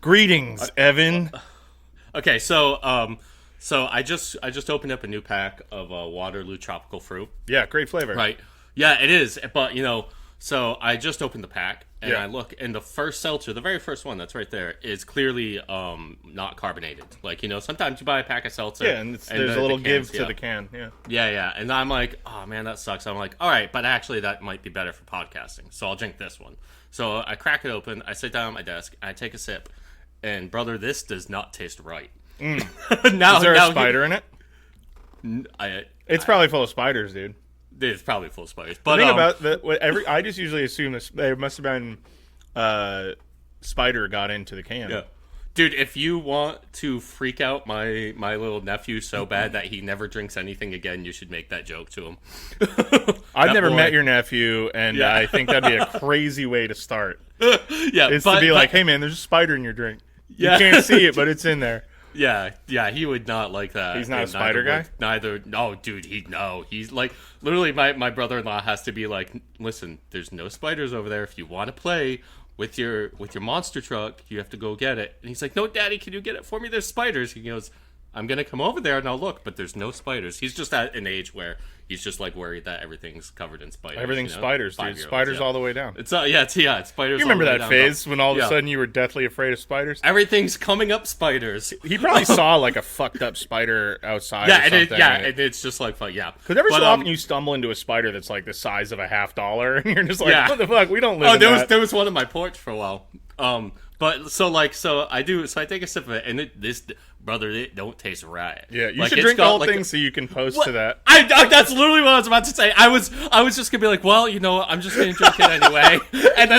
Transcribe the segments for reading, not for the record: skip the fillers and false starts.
Greetings, Evan. Okay, so I just opened up a new pack of Waterloo Tropical Fruit. Yeah, great flavor. Right. Yeah, it is. But so I just opened the pack and I look, and the first seltzer, the very first one that's right there, is clearly not carbonated. Like, sometimes you buy a pack of seltzer. Yeah, and there's a little give to the can. Yeah. Yeah. And I'm like, oh man, that sucks. I'm like, all right, but actually that might be better for podcasting. So I'll drink this one. So I crack it open. I sit down at my desk. I take a sip. And brother, this does not taste right. Is there a spider in it? It's probably full of spiders, dude. It's probably full of spiders. But the thing about I just usually assume there must have been spider got into the can. Yeah. Dude, if you want to freak out my little nephew so bad that he never drinks anything again, you should make that joke to him. I've never met your nephew, and I think that'd be a crazy way to start. Yeah, to be like, hey man, there's a spider in your drink. Yeah. You can't see it, but it's in there. Yeah, he would not like that. He's not a spider guy? No, dude, he's like, literally my brother-in-law has to be like, listen, there's no spiders over there. If you want to play with your monster truck, you have to go get it. And he's like, no, Daddy, can you get it for me? There's spiders. He goes, I'm going to come over there and I'll look, but there's no spiders. He's just at an age where he's just like worried that everything's covered in spiders. Everything's spiders, dude. Spiders all the way down. It's spiders. You remember that phase when all of a sudden you were deathly afraid of spiders? Everything's coming up spiders. He probably saw like a fucked up spider outside. And it's just like, yeah. Because every so often you stumble into a spider that's like the size of $50, and you're just like, what the fuck? We don't live. Oh, there was one on my porch for a while. But so I take a sip of it, and this brother, it don't taste right. Yeah, you should drink the whole thing so you can post to that. That's literally what I was about to say. I was just gonna be like, well, I'm just gonna drink it anyway. and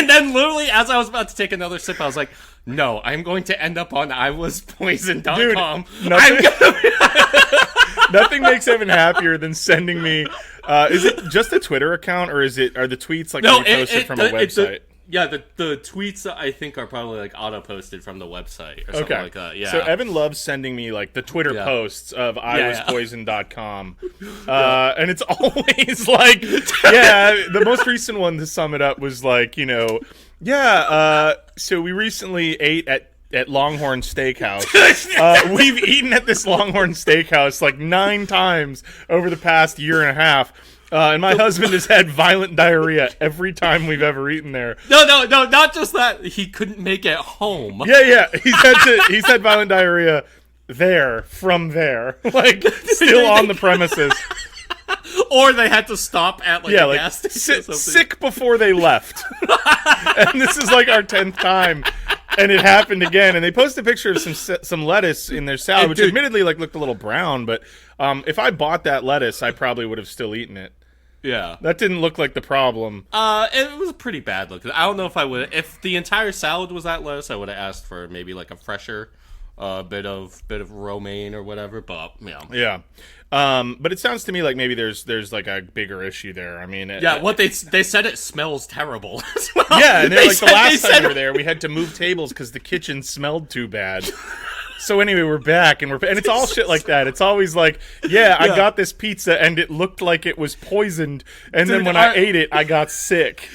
then literally as I was about to take another sip, I was like, no, I'm going to end up on iwaspoisoned.com. Nothing makes Evan happier than sending me. Is it just a Twitter account, or are the tweets like posted from a website? Yeah, the tweets I think are probably like auto-posted from the website or something like that. Yeah. So Evan loves sending me like the Twitter posts of iwaspoisoned.com. And it's always like, the most recent one to sum it up was like, so we recently ate at Longhorn Steakhouse. We've eaten at this Longhorn Steakhouse like 9 times over the past year and a half. And my husband has had violent diarrhea every time we've ever eaten there. No, not just that. He couldn't make it home. Yeah. He's had violent diarrhea from there. Like, still on the premises. Or they had to stop at a gas station or something. Sick before they left. And this is like our 10th time. And it happened again. And they posted a picture of some lettuce in their salad, which admittedly looked a little brown. But if I bought that lettuce, I probably would have still eaten it. Yeah. That didn't look like the problem. It was a pretty bad look. I don't know if I would. If the entire salad was that lettuce, I would have asked for maybe like a fresher bit of romaine or whatever. But yeah. But it sounds to me like maybe there's like a bigger issue there. I mean, they said it smells terrible as well. Yeah, and they're like the last time we were there, we had to move tables because the kitchen smelled too bad. So anyway, we're back, and it's all shit like that. It's always like, I got this pizza, and it looked like it was poisoned, and then when I ate it, I got sick.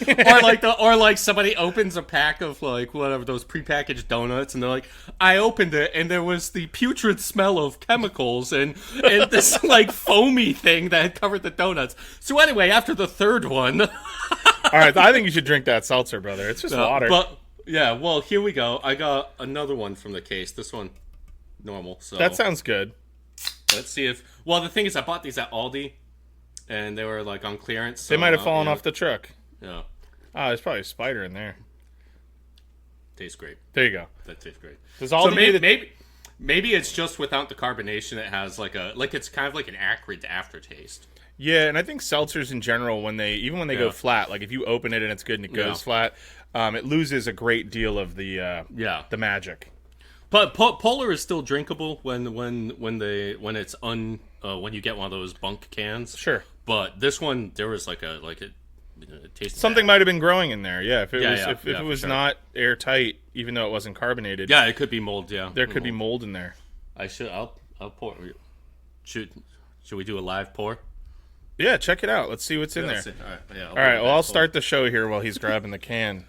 or like somebody opens a pack of like whatever those prepackaged donuts, and they're like, I opened it, and there was the putrid smell of chemicals and this like foamy thing that had covered the donuts. So anyway, after the third one, all right, I think you should drink that seltzer, brother. It's just water. But yeah, well, here we go. I got another one from the case. This one. Normal. So that sounds good. Let's see if. Well, the thing is, I bought these at Aldi, and they were like on clearance. So, they might have fallen off the truck. Yeah. There's probably a spider in there. Tastes great. There you go. That tastes great. Does Aldi maybe it's just without the carbonation. It has it's kind of like an acrid aftertaste. Yeah, and I think seltzers in general, when they go flat, like if you open it and it's good and it goes flat, it loses a great deal of the magic. But Polar is still drinkable when you get one of those bunk cans. Sure. But this one, there was like a taste. Something might have been growing in there. Yeah. If it was not airtight, even though it wasn't carbonated. Yeah, it could be mold. Yeah. There could be mold in there. I'll pour. Should we do a live pour? Yeah, check it out. Let's see what's in there. All right. Well, I'll start the show here while he's grabbing the can.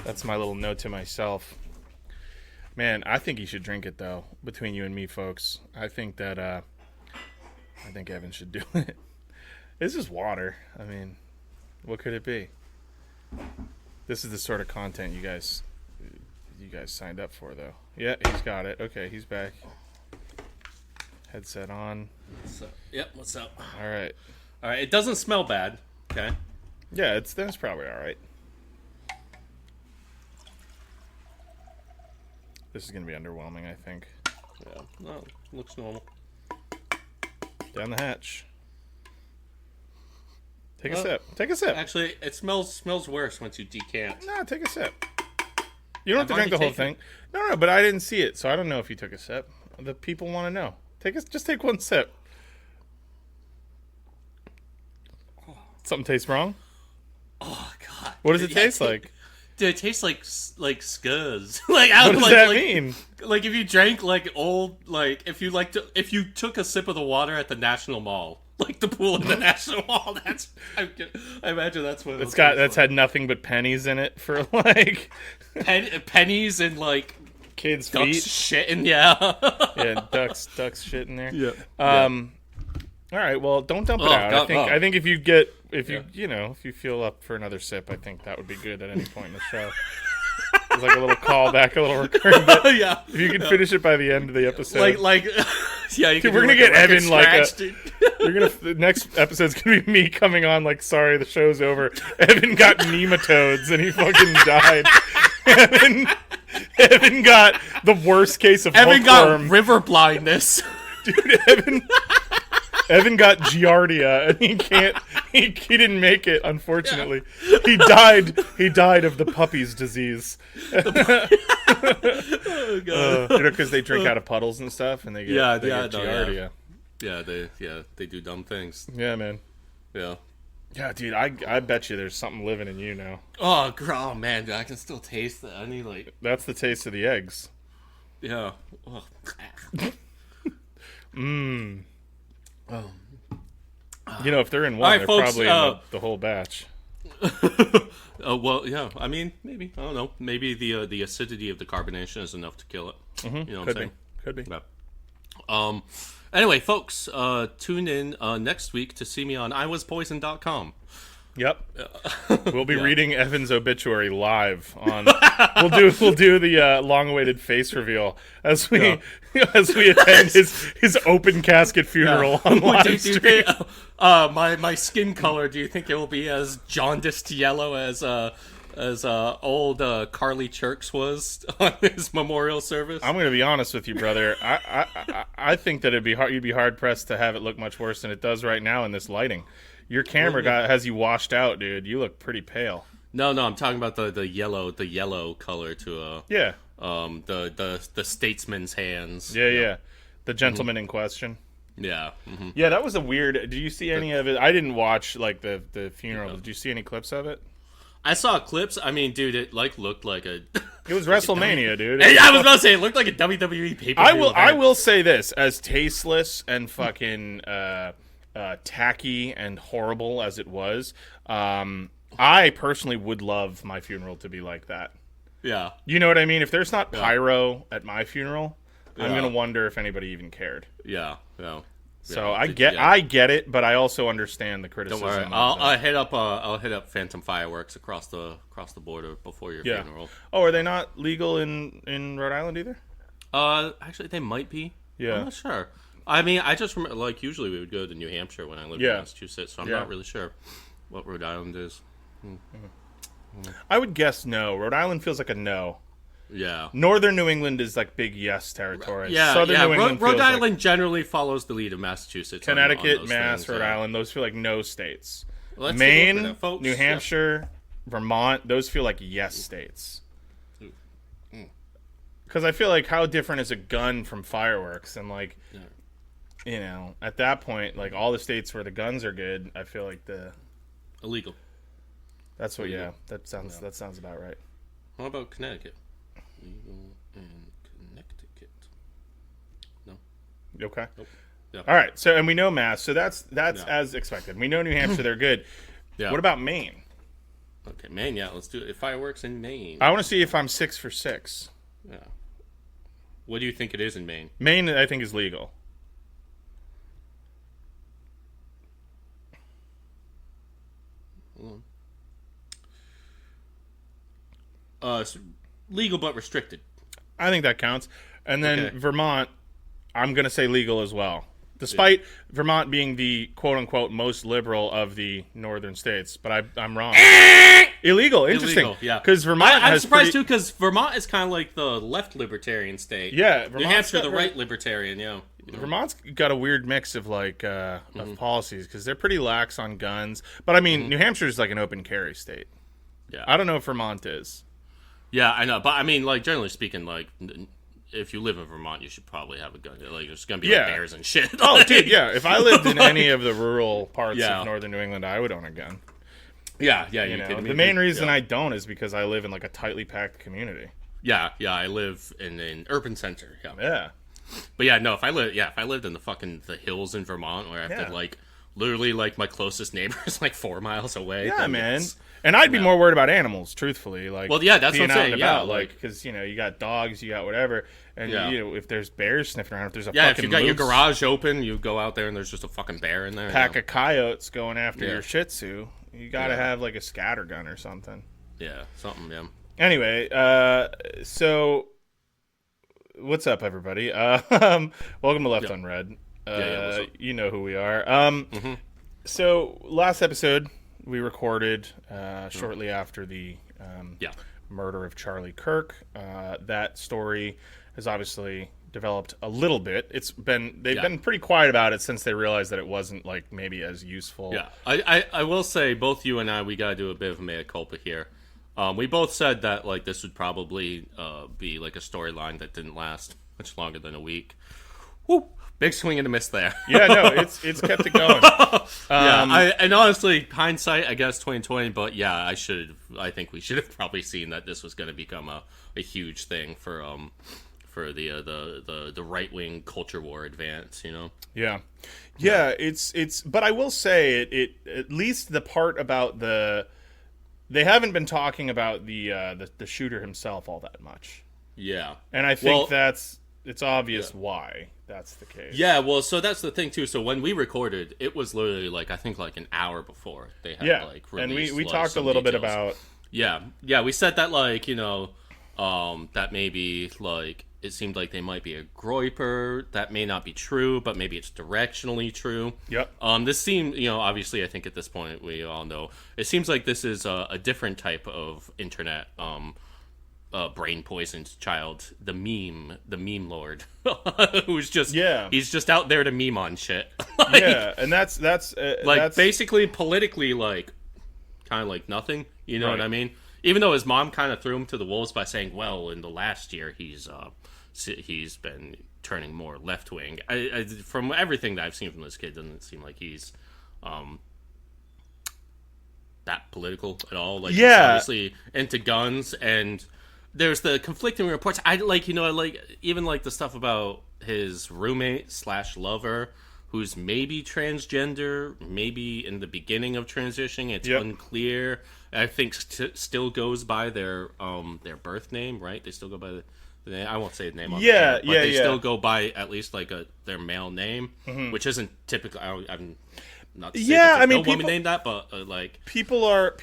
That's my little note to myself. Man, I think you should drink it, though, between you and me, folks. I think that, I think Evan should do it. This is water. I mean, what could it be? This is the sort of content you guys signed up for, though. Yeah, he's got it. Okay, he's back. Headset on. Yep, what's up? All right. All right, it doesn't smell bad, okay? Yeah, that's probably all right. This is going to be underwhelming, I think. Yeah, no, looks normal. Down the hatch. Take a sip. Take a sip. Actually, it smells worse once you decant. No, take a sip. You don't have to drink already the whole taken thing. No, but I didn't see it, so I don't know if you took a sip. The people want to know. Just take one sip. Something tastes wrong? Oh God! What does it taste like? Dude, it tastes like scuzz. What does that mean? Like if you drank like old, like if you took a sip of the water at the National Mall, like the pool in the National Mall. I imagine that's what That's had nothing but pennies in it for like pennies and like kids' ducks feet. shit and yeah, ducks shit in there. Yeah. All right, well, don't dump it out. God, I think if you feel up for another sip, I think that would be good at any point in the show. It's like a little callback, a little recurring bit. Yeah. If you can finish it by the end of the episode. Like yeah, you Dude, we're gonna get Evan the next episode's gonna be me coming on like, sorry, the show's over. Evan got nematodes and he fucking died. Evan got the worst case of Evan hookworm. got river blindness. Dude, Evan got giardia and he didn't make it, unfortunately. He died of the puppy's disease. Oh God. Because they drink out of puddles and stuff and they get giardia. Yeah, they do dumb things. Yeah, man. Yeah. Yeah, dude, I bet you there's something living in you now. Oh man, dude, I can still taste that. I need like That's the taste of the eggs. yeah. Oh. You know, if they're in one, All right, they're folks, probably in the whole batch. Well, yeah. I mean, maybe. I don't know. Maybe the acidity of the carbonation is enough to kill it. Mm-hmm. You know what I'm saying? Could be. Yeah. Anyway, folks, tune in next week to see me on iwaspoisoned.com. Yep. We'll be reading Evan's obituary live on. we'll do the long-awaited face reveal as we attend his open casket funeral on live stream. My skin color. Do you think it will be as jaundiced yellow as old Carly Chirks was on his memorial service? I'm going to be honest with you, brother. I think that you'd be hard pressed to have it look much worse than it does right now in this lighting. Your camera has you washed out, dude. You look pretty pale. No, I'm talking about the yellow color to the statesman's hands. Yeah. The gentleman in question. Yeah. Mm-hmm. Yeah, that was a weird. Did you see any of it? I didn't watch like the funeral. Yeah. Did you see any clips of it? I saw clips. I mean, dude, it looked like a. It was WrestleMania, dude. I was about to say it looked like a WWE pay-per-view. I will say this: as tasteless and fucking tacky and horrible as it was, I personally would love my funeral to be like that. Yeah. You know what I mean? If there's not pyro at my funeral, I'm Yeah. gonna wonder if anybody even cared. Yeah. So I get it, but I also understand the criticism. Don't worry, I'll hit up Phantom Fireworks across the border before your funeral. Oh, are they not legal in Rhode Island either? Actually, they might be. Yeah. I'm not sure. I mean, I just remember, like, usually we would go to New Hampshire when I lived in Massachusetts, so I'm not really sure what Rhode Island is. I would guess no. Rhode Island feels like a no. Yeah. Northern New England is like big yes territory. Yeah, Southern New England Rhode feels Island generally follows the lead of Massachusetts. Connecticut, on Mass, things, Rhode Island, those feel like no states. Let's Maine, take a look at that, folks. New Hampshire, Vermont, those feel like yes states. Because I feel like how different is a gun from fireworks? And like, you know, at that point, like all the states where the guns are good, I feel like illegal. That's what. Yeah, that sounds about right. What about Connecticut? Legal in Connecticut. No. Okay. Nope. Yeah. All right. So, and we know Mass. So that's as expected. We know New Hampshire. They're good. Yeah. What about Maine? Okay, Maine. Yeah, let's do it. Fireworks in Maine. I want to see if I'm 6 for 6. Yeah. What do you think it is in Maine? Maine, I think, is legal. It's legal but restricted. I think that counts. And then Okay. Vermont, I'm going to say legal as well. Despite Vermont being the quote-unquote most liberal of the northern states. But I'm wrong. Illegal. Interesting. Illegal, yeah. Because Vermont I'm has surprised pretty, too, because Vermont is kind of like the left libertarian state. Yeah. New Vermont's Hampshire, got the very- right libertarian, yeah. Vermont's got a weird mix of like of policies because they're pretty lax on guns. But I mean, New Hampshire is like an open carry state. Yeah. I don't know if Vermont is. Yeah, I know. But I mean, like, generally speaking, like, if you live in Vermont, you should probably have a gun. Like, there's going to be like, Yeah. bears and shit. Oh, Like, dude, yeah. If I lived in any of the rural parts Yeah. of northern New England, I would own a gun. Yeah, You you know, kidding me? the main reason yeah. I don't is because I live in like a tightly packed community. Yeah, I live in an urban center. Yeah. Yeah. But yeah, no, if I lived in the hills in Vermont where I have Yeah. to like literally like my closest neighbor is like 4 miles away. Yeah, then man. it's- And I'd be more worried about animals, truthfully. Like, Well, yeah, that's being what I'm out saying, and yeah, about, like- because you know you got dogs, you got whatever, and Yeah. you know if there's bears sniffing around, if there's a Yeah, if fucking you got your moose, garage open, you go out there and there's just a fucking bear in there. pack of coyotes going after Yeah. your Shih Tzu, you got to Yeah. have like a scatter gun or something. Yeah, something, yeah. Anyway, so what's up, everybody? Welcome to Left Unread. what's up? You know who we are. So last episode we recorded shortly after the Yeah. murder of Charlie Kirk. That story has obviously developed a little bit. They've been pretty quiet about it since they realized that it wasn't like maybe as useful. Yeah, I will say both you and I, we gotta do a bit of a mea culpa here. We both said that like this would probably be like a storyline that didn't last much longer than a week. Woo! Big swing and a miss there. Yeah, no, it's kept it going. And honestly, hindsight, I guess 2020. But yeah, I think we should have probably seen that this was going to become a huge thing for the right wing culture war advance. You know. Yeah, it's. But I will say it at least the part about they haven't been talking about the shooter himself all that much. Yeah, And I think Well, it's obvious why that's the case. Yeah, well, so that's the thing too. So when we recorded, it was literally like I think like an hour before they had like and released, we like, talked a some little bit details. about we said that like that maybe like it seemed like they might be a groiper. That may not be true, but maybe it's directionally true. Yep. This seemed, obviously I think at this point we all know it seems like this is a different type of internet brain poisoned child, the meme lord, who's just he's just out there to meme on shit. and that's basically politically like kind of like nothing. You know Right. what I mean? Even though his mom kind of threw him to the wolves by saying, "Well, in the last year he's been turning more left wing." I from everything that I've seen from this kid, doesn't seem like he's that political at all. Like he's obviously into guns, and there's the conflicting reports. I like even like the stuff about his roommate / lover, who's maybe transgender, maybe in the beginning of transitioning. It's unclear. I think still goes by their birth name, right? They still go by the name. I won't say the name. On the air, but they still go by at least like their male name, which isn't typical. I'm not. To say that there's no woman named that, but like people are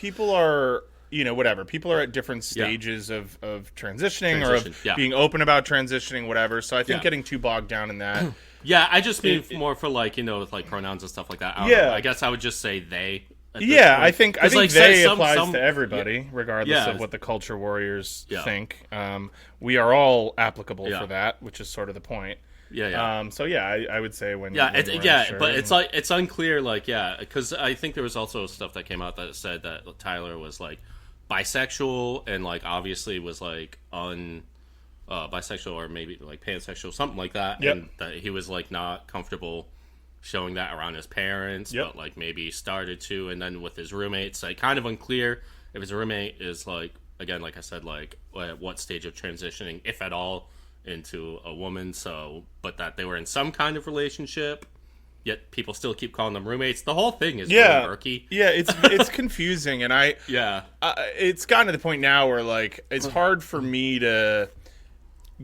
whatever. People are at different stages of transitioning or of being open about transitioning, whatever. So I think getting too bogged down in that. Yeah, I just mean more for like with like pronouns and stuff like that. I don't know. I guess I would just say they. I think like, they some applies to everybody, regardless of what the culture warriors think. We are all applicable for that, which is sort of the point. I would say when but it's unclear. Like because I think there was also stuff that came out that said that Tyler was like bisexual and like obviously was like bisexual or maybe like pansexual, something like that, and that he was like not comfortable showing that around his parents, but like maybe started to, and then with his roommates, like kind of unclear if his roommate is like, again, like I said, like at what stage of transitioning, if at all, into a woman. So, but that they were in some kind of relationship, yet people still keep calling them roommates. The whole thing is really murky. Yeah, it's confusing, and it's gotten to the point now where like it's hard for me to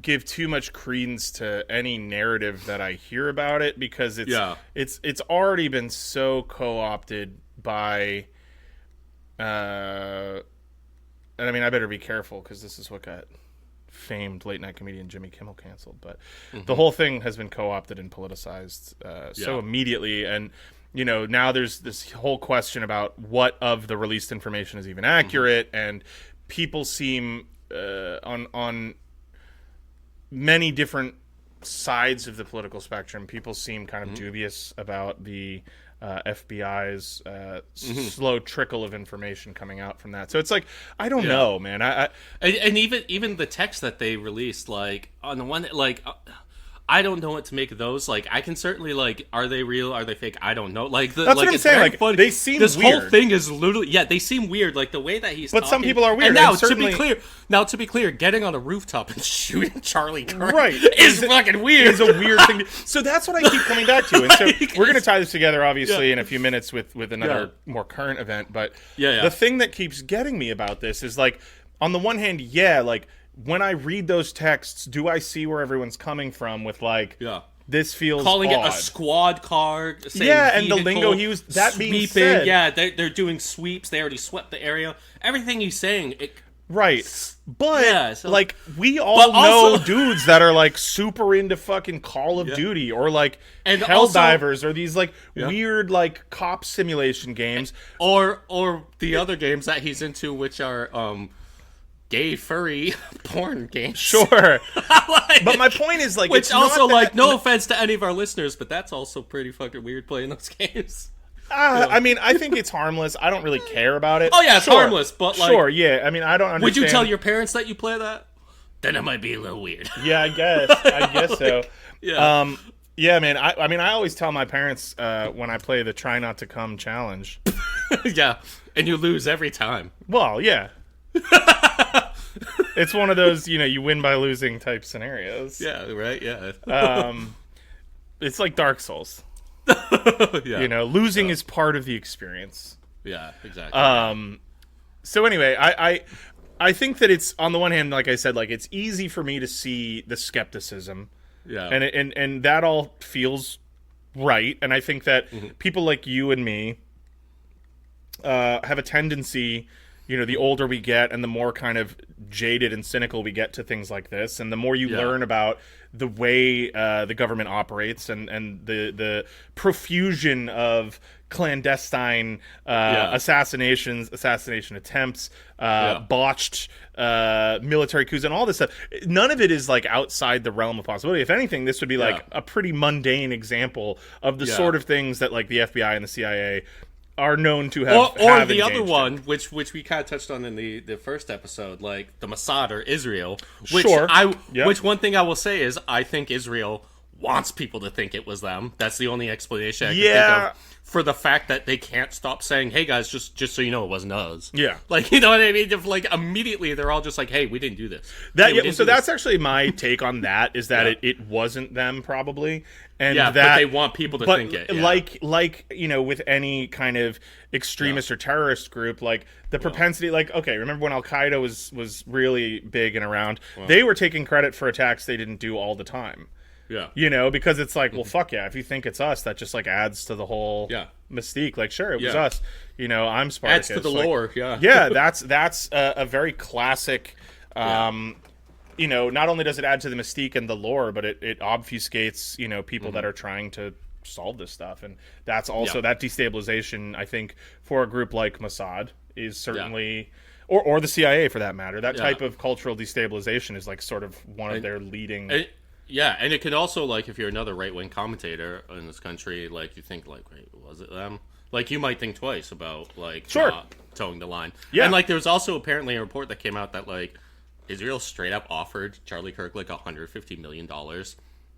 give too much credence to any narrative that I hear about it, because it's already been so co-opted by and I mean, I better be careful because this is what got famed late night comedian Jimmy Kimmel canceled, but the whole thing has been co-opted and politicized so immediately. And now there's this whole question about what of the released information is even accurate, and people seem on many different sides of the political spectrum, people seem kind of dubious about the FBI's slow trickle of information coming out from that. So it's like, I don't know, man. And even the text that they released, like on the one, like I don't know what to make of those. Like, I can certainly, like, are they real? Are they fake? I don't know. Like, that's what I'm saying. Like, funny. They seem this weird. whole thing is literally, they seem weird. Like the way that he's. But talking. Some people are weird. And now, and certainly... to be clear, getting on a rooftop and shooting Charlie Kirk is fucking weird. Is a weird thing. So that's what I keep coming back to. And so we're going to tie this together, obviously, in a few minutes with another more current event. But the thing that keeps getting me about this is, like, on the one hand, like, when I read those texts, do I see where everyone's coming from with, like, this feels calling odd. it a squad car. Saying and the lingo he used. That being said, they're doing sweeps. They already swept the area. Everything he's saying, but like we all know dudes that are like super into fucking Call of Duty or like Helldivers or these like weird like cop simulation games or the other games that he's into, which are gay furry porn games. Sure. But my point is, like, which it's also, not like, no offense to any of our listeners, but that's also pretty fucking weird playing those games. I mean, I think it's harmless. I don't really care about it. Oh yeah, it's harmless, but like, I mean, I don't understand. Would you tell your parents that you play that? Then it might be a little weird. Yeah, I guess so. Yeah. Yeah, man. I mean, I always tell my parents when I play the Try Not to Come challenge. Yeah, and you lose every time. Well, yeah. It's one of those, you win by losing type scenarios. Yeah, right, yeah. It's like Dark Souls. Losing is part of the experience. Yeah, exactly. So anyway, I think that it's, on the one hand, like I said, like, it's easy for me to see the skepticism. Yeah. And that all feels right. And I think that people like you and me have a tendency, the older we get and the more kind of jaded and cynical we get to things like this, and the more you learn about the way the government operates and the profusion of clandestine assassination attempts, botched military coups, and all this stuff. None of it is like outside the realm of possibility. If anything, this would be like a pretty mundane example of the sort of things that like the FBI and the CIA are known to have or the other one, which we kind of touched on in the first episode, like the Mossad or Israel. Which one thing I will say is I think Israel wants people to think it was them. That's the only explanation I can think of for the fact that they can't stop saying, "Hey guys, just so you know, it wasn't us." Yeah, like, you know what I mean? If, like, immediately they're all just like, "Hey, we didn't do this." That's actually my take on that. Is that it wasn't them probably. And but they want people to think it. Yeah. Like with any kind of extremist or terrorist group, like the propensity, like, okay, remember when Al Qaeda was really big and around? They were taking credit for attacks they didn't do all the time. Yeah, because it's like, well, fuck yeah, if you think it's us, that just like adds to the whole mystique. Like, sure, it was us. I'm Spartacus. Adds to the lore. That's a very classic. Not only does it add to the mystique and the lore, but it obfuscates, people that are trying to solve this stuff. And that's also that destabilization, I think, for a group like Mossad is certainly, or the CIA for that matter, that type of cultural destabilization is like sort of one of their leading. And it could also, like, if you're another right-wing commentator in this country, like, you think, like, wait, was it them? Like, you might think twice about, like, not towing the line. Yeah. And, like, there was also apparently a report that came out that, like, Israel straight up offered Charlie Kirk like $150 million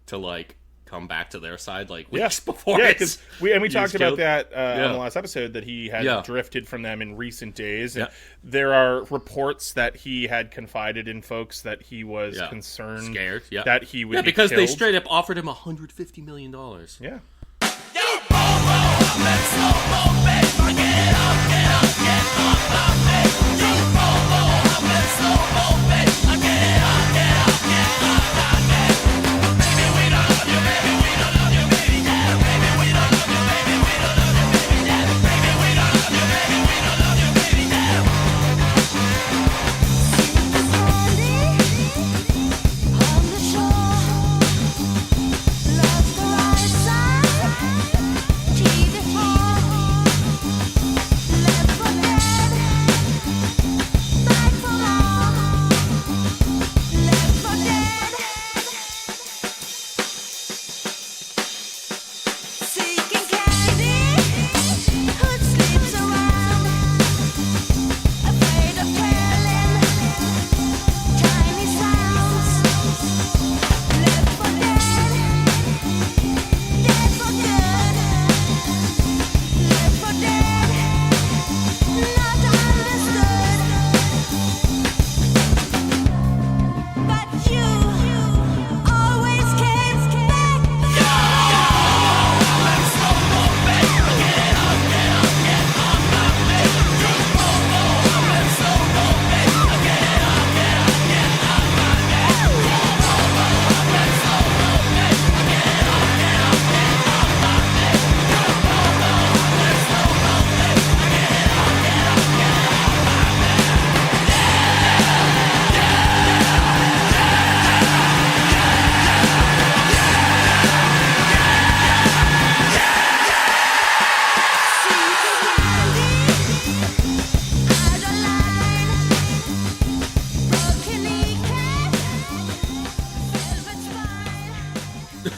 to like come back to their side like weeks before. Yeah, because we talked about that on the last episode, that he had drifted from them in recent days. And there are reports that he had confided in folks that he was concerned, scared, that he would be because killed. they straight up offered him $150 million. Yeah. Yo,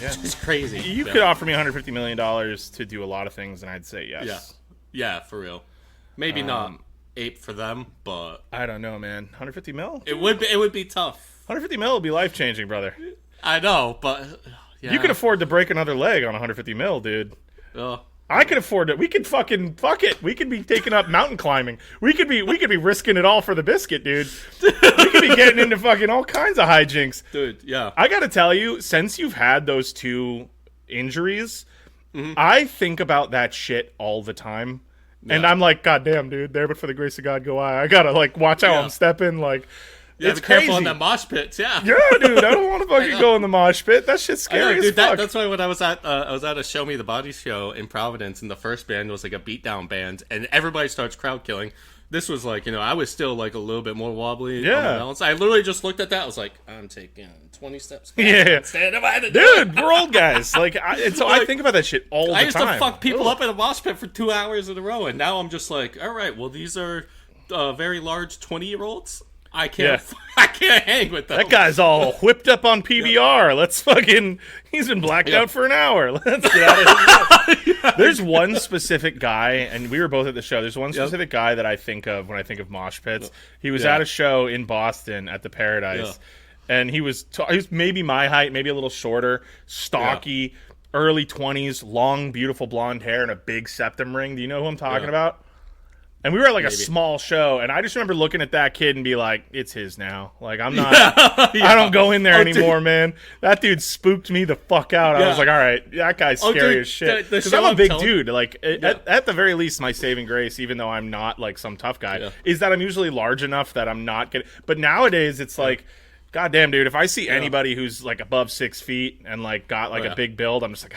It's crazy. You could offer me $150 million to do a lot of things, and I'd say yes. Yeah, for real. Maybe not ape for them, but I don't know, man. 150 mil? it would be tough. 150 mil would be life changing, brother. I know, but yeah. You could afford to break another leg on 150 mil, dude. Ugh. I could afford it. We could fucking fuck it. We could be taking up mountain climbing. We could be risking it all for the biscuit, dude. We could be getting into fucking all kinds of hijinks. Dude, yeah. I gotta tell you, since you've had those two injuries, I think about that shit all the time. Yeah. And I'm like, God damn, dude, there but for the grace of God go I. I gotta like watch how I'm stepping, like it's be careful crazy. in the mosh pits, yeah. Yeah, dude, I don't want to fucking go in the mosh pit. That shit's scary as fuck. That's why when I was at a Show Me the Body show in Providence, and the first band was like a beatdown band, and everybody starts crowd killing. This was like, I was still like a little bit more wobbly on my balance. I literally just looked at that. I was like, I'm taking 20 steps back. Yeah, standing by the dude, we're old guys. Like, I think about that shit all the time. I used to fuck people up in a mosh pit for 2 hours in a row, and now I'm just like, all right, well, these are very large 20-year-olds. I can't hang with them. That guy's all whipped up on PBR. Let's fucking. He's been blacked out for an hour. Let's get out of here. There's one specific guy, and we were both at the show. There's one specific guy that I think of when I think of mosh pits. He was at a show in Boston at the Paradise, and he was maybe my height, maybe a little shorter, stocky, early 20s, long, beautiful blonde hair, and a big septum ring. Do you know who I'm talking about? And we were at like a small show, and I just remember looking at that kid and be like, it's his now. Like, I'm not, I don't go in there anymore, man. That dude spooked me the fuck out. I was like, all right, that guy's scary as shit. Because I'm a big dude. Like, at the very least, my saving grace, even though I'm not like some tough guy, is that I'm usually large enough that I'm not getting, but nowadays it's like, God damn, dude, if I see anybody who's like above 6 feet and like got like a big build, I'm just like,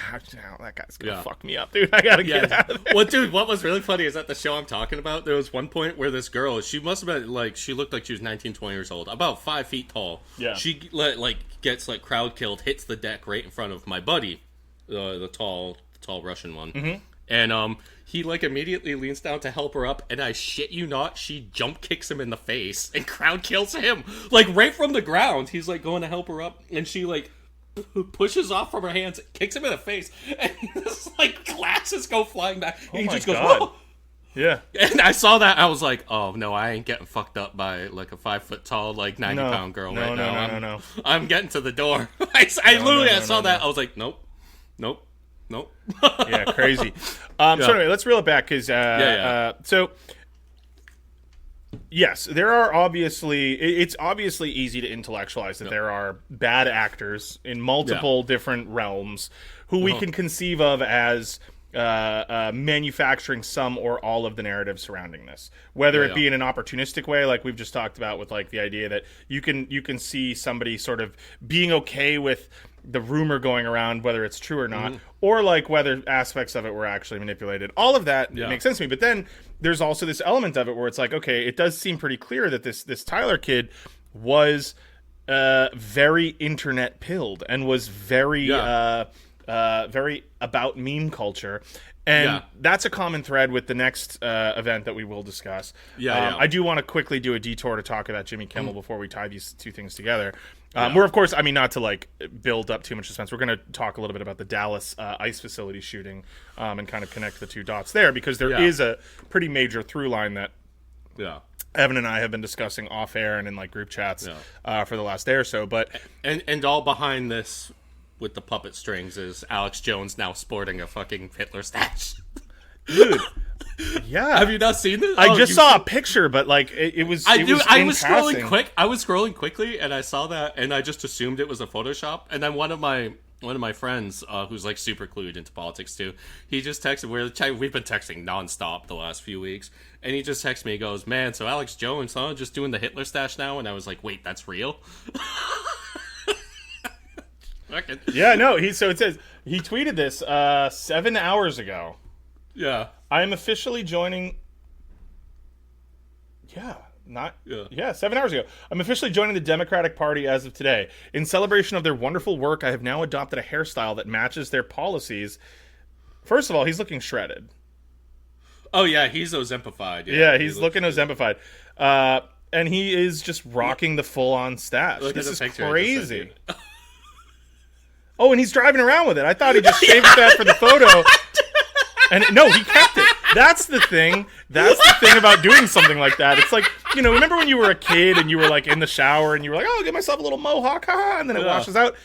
that guy's gonna fuck me up, dude. I gotta get out of there. Well, dude, what was really funny is at the show I'm talking about, there was one point where this girl, she must have been like, she looked like she was 19, 20 years old, about 5 feet tall. Yeah. She like gets like crowd killed, hits the deck right in front of my buddy, the tall Russian one. Mm-hmm. And he like immediately leans down to help her up, and I shit you not, she jump kicks him in the face and crowd kills him like right from the ground. He's like going to help her up, and she like pushes off from her hands, kicks him in the face, and this like glasses go flying back. And he just goes, whoa. Yeah. And I saw that, I was like, oh no, I ain't getting fucked up by like a 5 foot tall, like 90-pound girl right now. No. I'm getting to the door. I saw that. I was like, nope. Yeah, crazy. So anyway, let's reel it back because so yes, there are obviously it's obviously easy to intellectualize that there are bad actors in multiple different realms who we can conceive of as manufacturing some or all of the narrative surrounding this, whether it be in an opportunistic way, like we've just talked about, with like the idea that you can see somebody sort of being okay with the rumor going around, whether it's true or not, or like whether aspects of it were actually manipulated. All of that makes sense to me. But then there's also this element of it where it's like, okay, it does seem pretty clear that this Tyler kid was very internet pilled and was very very about meme culture. And that's a common thread with the next event that we will discuss. I do want to quickly do a detour to talk about Jimmy Kimmel before we tie these two things together. We're, of course, I mean, not to like build up too much suspense, we're going to talk a little bit about the Dallas ICE facility shooting and kind of connect the two dots there, because there is a pretty major through line that Evan and I have been discussing off air and in like group chats for the last day or so. But and all behind this with the puppet strings is Alex Jones now sporting a fucking Hitler stash. Dude. Yeah. Have you not seen this? I just saw a picture, but like it was. I was scrolling quick. I was scrolling quickly, and I saw that, and I just assumed it was a Photoshop. And then one of my friends, who's like super clued into politics too, he just texted. We've been texting nonstop the last few weeks, and he just texted me. He goes, "Man, so Alex Jones, huh? Just doing the Hitler stash now?" And I was like, "Wait, that's real?" Yeah, no. So it says he tweeted this 7 hours ago. Yeah. I am officially joining. 7 hours ago. I'm officially joining the Democratic Party as of today. In celebration of their wonderful work, I have now adopted a hairstyle that matches their policies. First of all, he's looking shredded. Oh, yeah, he's Ozempified. Yeah, he's looking Ozempified. And he is just rocking the full-on stash. This is crazy. Oh, and he's driving around with it. I thought he just shaved that for the photo. And no, he kept it. That's the thing. That's the thing about doing something like that. It's like, remember when you were a kid and you were like in the shower and you were like, oh, I'll get myself a little mohawk, haha, and then it washes out.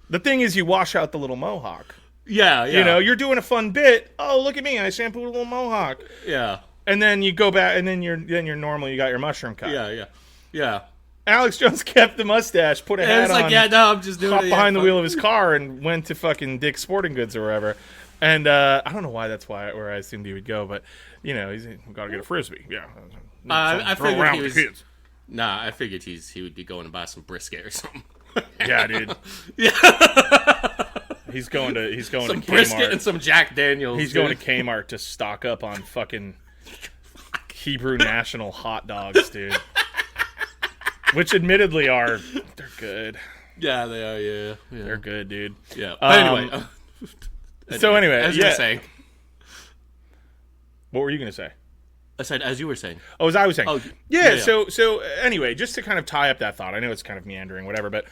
The thing is, you wash out the little mohawk. Yeah. You're doing a fun bit. Oh, look at me, I shampooed a little mohawk. Yeah. And then you go back, and then you're normal. You got your mushroom cut. Yeah. Alex Jones kept the mustache, put a hat on. I'm just doing it. Hopped behind the wheel of his car and went to fucking Dick's Sporting Goods or wherever. And I don't know why that's where I assumed he would go, but he's got to get a frisbee. Yeah, I figured he was. Nah, I figured he would be going to buy some brisket or something. Yeah, dude. Yeah. He's going to some Kmart. Brisket and some Jack Daniels. He's going to Kmart to stock up on fucking Hebrew National hot dogs, dude. Which admittedly they're good. Yeah, they are. Yeah. They're good, dude. Yeah. But anyway. So anyway, as you were saying. What were you going to say? I said, as you were saying. Oh, as I was saying. Oh, yeah. So anyway, just to kind of tie up that thought, I know it's kind of meandering, whatever, but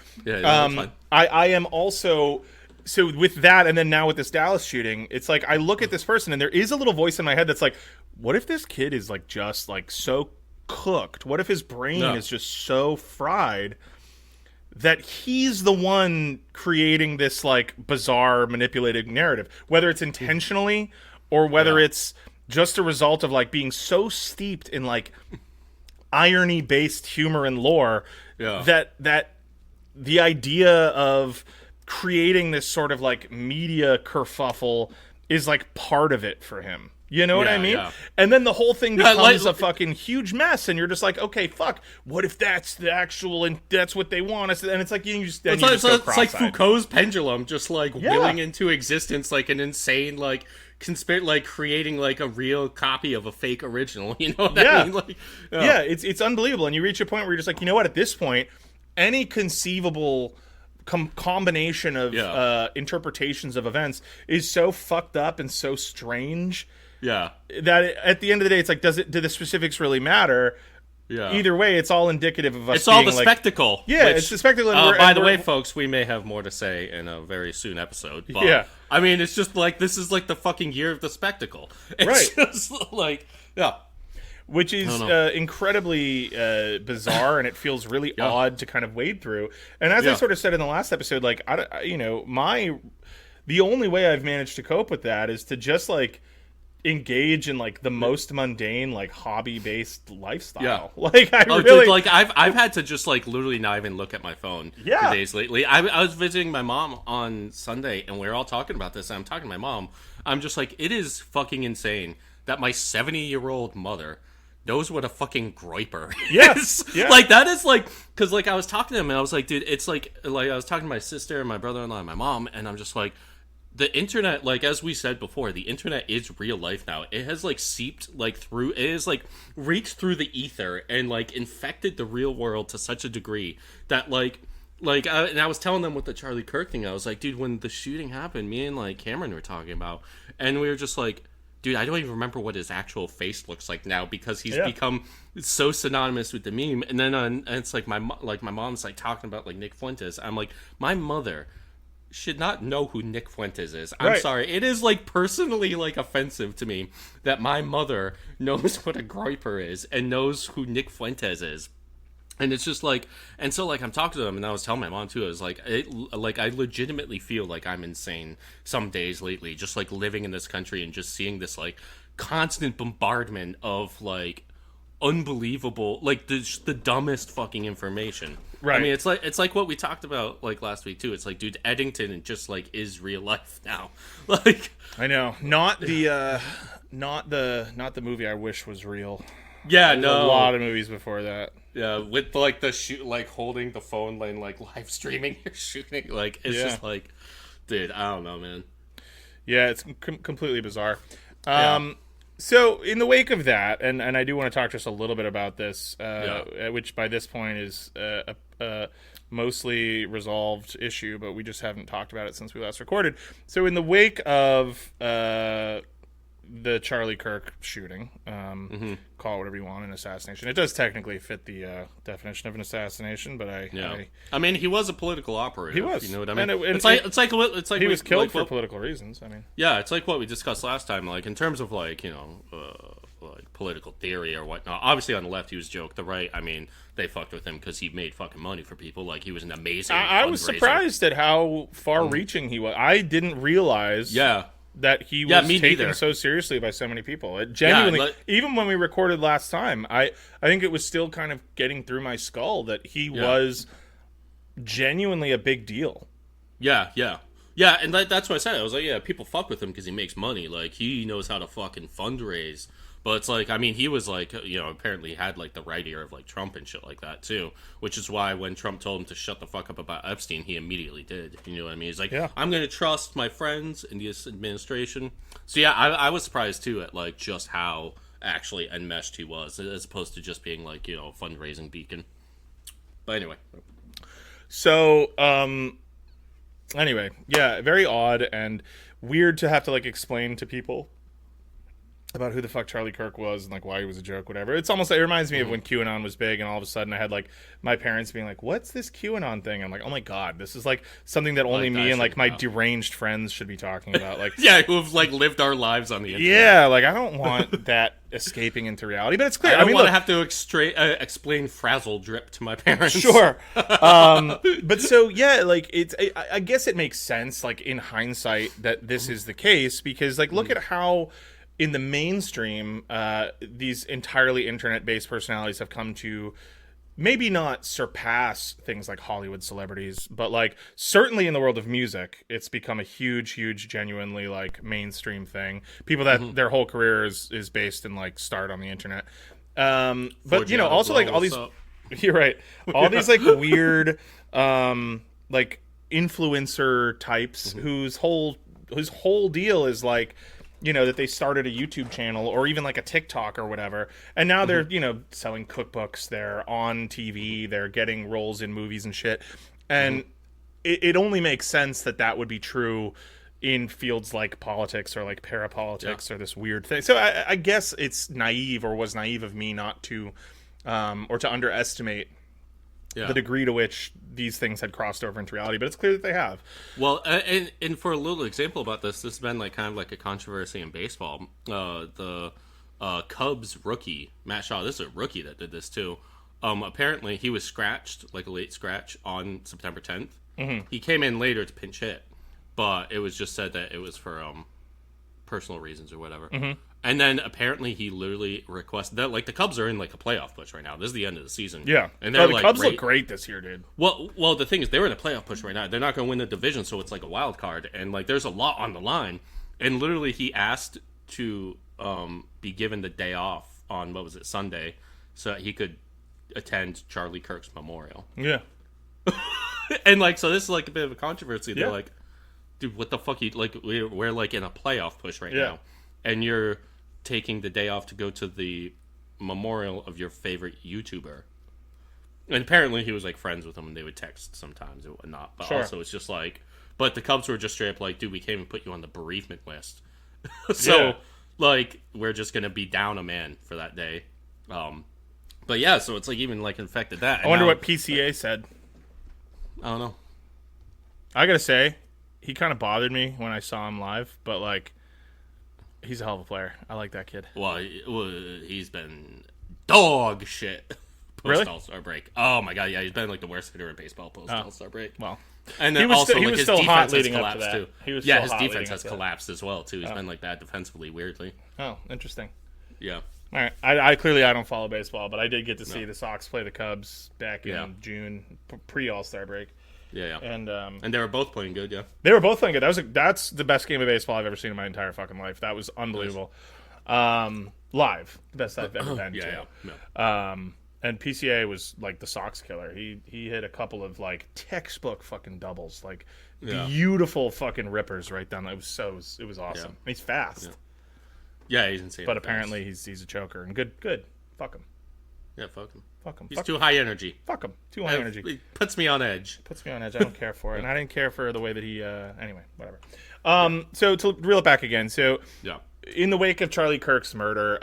I am also, so with that, and then now with this Dallas shooting, it's like I look at this person, and there is a little voice in my head that's like, what if this kid is like just like so cooked? What if his brain is just so fried that he's the one creating this like bizarre manipulated narrative, whether it's intentionally or whether it's just a result of like being so steeped in like irony based humor and lore that the idea of creating this sort of like media kerfuffle is like part of it for him. You know what I mean? Yeah. And then the whole thing becomes a fucking huge mess, and you're just like, okay, fuck. What if that's the actual, and that's what they want us? And it's like you just go cross-eyed. It's like Foucault's pendulum, just like willing into existence, like an insane, like creating like a real copy of a fake original. You know what I mean? Like, it's unbelievable, and you reach a point where you're just like, you know what? At this point, any conceivable combination of interpretations of events is so fucked up and so strange. Yeah. That at the end of the day, it's like, do the specifics really matter? Yeah. Either way, it's all indicative of us. It's all the spectacle. Yeah, it's the spectacle. By the way, folks, we may have more to say in a very soon episode. But, I mean, it's just like, this is like the fucking year of the spectacle. It's just like, which is incredibly bizarre, and it feels really odd to kind of wade through. And as I sort of said in the last episode, like, the only way I've managed to cope with that is to just like engage in like the most mundane, like hobby-based lifestyle. Yeah. Like I Oh, really, dude, like I've had to just like literally not even look at my phone Yeah. for days lately. I was visiting my mom on Sunday, and we were all talking about this. And I'm talking to my mom. I'm just like, it is fucking insane that my 70-year-old mother knows what a fucking groiper Yes, is. yeah. Like that is like, because like I was talking to him, and I was like, dude, it's like I was talking to my sister and my brother-in-law and my mom, and I'm just like, the internet, like as we said before, the internet is real life now. It has like seeped like through, it has like reached through the ether and like infected the real world to such a degree that and I was telling them with the Charlie Kirk thing, I was like, dude, when the shooting happened, me and like Cameron were talking about, and we were just like, dude, I don't even remember what his actual face looks like now because he's become so synonymous with the meme. And then and it's like my mom's like talking about like Nick Fuentes. I'm like, my mother should not know who Nick Fuentes is. I'm sorry. It is like personally like offensive to me that my mother knows what a groiper is and knows who Nick Fuentes is. And it's just like, and so like I'm talking to them, and I was telling my mom too. I was like, I legitimately feel like I'm insane some days lately, just like living in this country and just seeing this like constant bombardment of like unbelievable, like the dumbest fucking information. Right. I mean, it's like what we talked about like last week too. It's like, dude, Eddington just like is real life now. Like, I know, not the movie I wish was real. yeah, There's no, a lot of movies before that. yeah, with like the shoot, like holding the phone, like live streaming your shooting, like it's just like, dude, I don't know, man. Yeah, it's completely bizarre. Yeah. So in the wake of that, and I do want to talk just a little bit about this, which by this point is a mostly resolved issue, but we just haven't talked about it since we last recorded. So in the wake of the Charlie Kirk shooting, call it whatever you want, an assassination. It does technically fit the definition of an assassination, but I mean, he was a political operative. He was. You know what I mean? And it's like he was killed like, for political reasons. I mean, yeah, it's like what we discussed last time. Like in terms of like like political theory or whatnot. Obviously, on the left, he was a joke. The right, I mean, they fucked with him because he made fucking money for people. Like he was an amazing. I was surprised at how far-reaching he was. I didn't realize. Yeah. That he was taken neither. so seriously by so many people. It genuinely, even when we recorded last time, I think it was still kind of getting through my skull that he was genuinely a big deal. Yeah, and that's what I said. I was like, yeah, people fuck with him because he makes money. Like, he knows how to fucking fundraise. But it's like, I mean, he was like, you know, apparently had like the right ear of like Trump and shit like that too. Which is why when Trump told him to shut the fuck up about Epstein, he immediately did. You know what I mean? He's like, I'm going to trust my friends in this administration. So yeah, I was surprised too at like just how actually enmeshed he was, as opposed to just being like, you know, a fundraising beacon. But anyway. So, anyway, yeah, very odd and weird to have to like explain to people about who the fuck Charlie Kirk was and like why he was a joke, whatever. It's almost, it reminds me of when QAnon was big and all of a sudden I had like my parents being like, what's this QAnon thing? I'm like, oh my god, this is like something that only me and like my deranged friends should be talking about. Like, yeah, who've like lived our lives on the internet. Yeah, like I don't want that escaping into reality, but it's clear. I mean, want to have to explain frazzle drip to my parents. Sure. But so yeah, like it's, I guess it makes sense like in hindsight that this is the case because like look at how in the mainstream, these entirely internet-based personalities have come to maybe not surpass things like Hollywood celebrities, but like certainly in the world of music, it's become a huge, genuinely like mainstream thing. People that their whole career is based in like start on the internet. But you know, also like all these, you're right, all these like weird, like influencer types whose whole deal is like, you know, that they started a YouTube channel or even like a TikTok or whatever. And now they're, you know, selling cookbooks. They're on TV. They're getting roles in movies and shit. And it only makes sense that that would be true in fields like politics or like parapolitics or this weird thing. So I guess it's naive or was naive of me not to, or to underestimate the degree to which these things had crossed over into reality, but it's clear that they have. Well, and for a little example about this has been like kind of like a controversy in baseball. The Cubs rookie Matt Shaw, this is a rookie that did this too. Apparently he was scratched, like a late scratch on September 10th. He came in later to pinch hit, but it was just said that it was for personal reasons or whatever. And then apparently he literally requested that, like, the Cubs are in like a playoff push right now. This is the end of the season. Yeah, and they're the Cubs look great this year, dude. Well, the thing is, they're in a playoff push right now. They're not going to win the division, so it's like a wild card, and like there's a lot on the line. And literally, he asked to be given the day off on Sunday, so that he could attend Charlie Kirk's memorial. Yeah, and like so, this is like a bit of a controversy. They're Yeah. like, dude, what the fuck? We're like in a playoff push right now, and you're taking the day off to go to the memorial of your favorite YouTuber. And apparently he was like friends with him and they would text sometimes and whatnot. But also it's just like, but the Cubs were just straight up like, dude, we can't even put you on the bereavement list. So like, we're just going to be down a man for that day. But yeah, so it's like even like infected that. I wonder what PCA said. I don't know. I got to say, he kind of bothered me when I saw him live, but like, he's a hell of a player. I like that kid. Well, he's been dog shit post All-Star break. Oh my god, yeah, he's been like the worst hitter in baseball post All-Star break. Well, and then he was his still hot defense has leading up to collapsed that. too. His defense has collapsed as well too. He's been like bad defensively, weirdly. Oh, interesting. Yeah. All right. I clearly I don't follow baseball, but I did get to see the Sox play the Cubs back in June, pre All-Star break. Yeah. And they were both playing good. Yeah. They were both playing good. That's the best game of baseball I've ever seen in my entire fucking life. That was unbelievable. Live, the best I've ever been to. Yeah. And PCA was like the Sox killer. He hit a couple of like textbook fucking doubles, like beautiful fucking rippers right down. It was awesome. Yeah. He's fast. Yeah, he's insane. But apparently he's a choker and good. Fuck him. Yeah, fuck him. He's too high energy. Fuck him. Too high energy. It puts me on edge. I don't care for it. And I didn't care for the way that he anyway, whatever. So to reel it back again. So in the wake of Charlie Kirk's murder,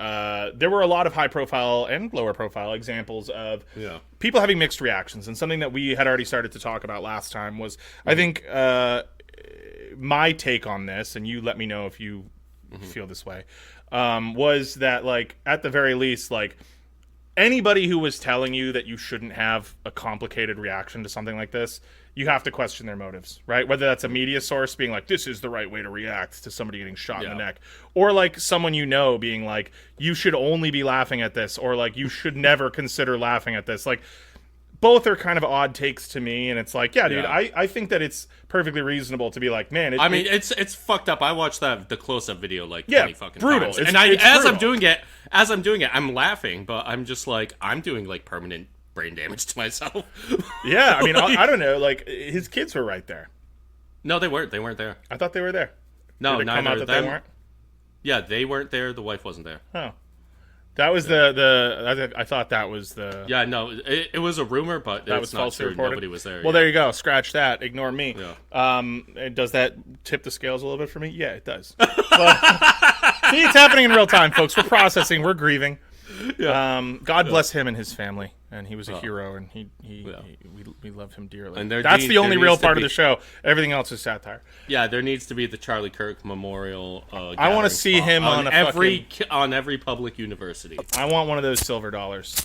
there were a lot of high profile and lower profile examples of people having mixed reactions. And something that we had already started to talk about last time was I think my take on this, and you let me know if you feel this way, was that like at the very least, like anybody who was telling you that you shouldn't have a complicated reaction to something like this, you have to question their motives, right? Whether that's a media source being like, this is the right way to react to somebody getting shot in the neck, or like someone you know being like, you should only be laughing at this, or like, you should never consider laughing at this. Like, both are kind of odd takes to me, and it's like, dude, I think that it's perfectly reasonable to be like, man. It's fucked up. I watched the close-up video like 20 fucking brutal. times, as I'm doing it, I'm laughing, but I'm just like, I'm doing like permanent brain damage to myself. Yeah, I mean, I don't know. Like, his kids were right there. No, they weren't. They weren't there. I thought they were there. No, Did it come out that they weren't? Yeah, they weren't there. The wife wasn't there. Oh. That was I thought that was the... Yeah, no, it was a rumor, but that was falsely reported. Nobody was there. Well, there you go. Scratch that. Ignore me. Yeah. Does that tip the scales a little bit for me? Yeah, it does. But, see, it's happening in real time, folks. We're processing. We're grieving. Yeah. God bless him and his family. And he was a hero, and we love him dearly. And that's the only real part of the show. Everything else is satire. Yeah, there needs to be the Charlie Kirk Memorial. I want to see him on every public university. I want one of those silver dollars.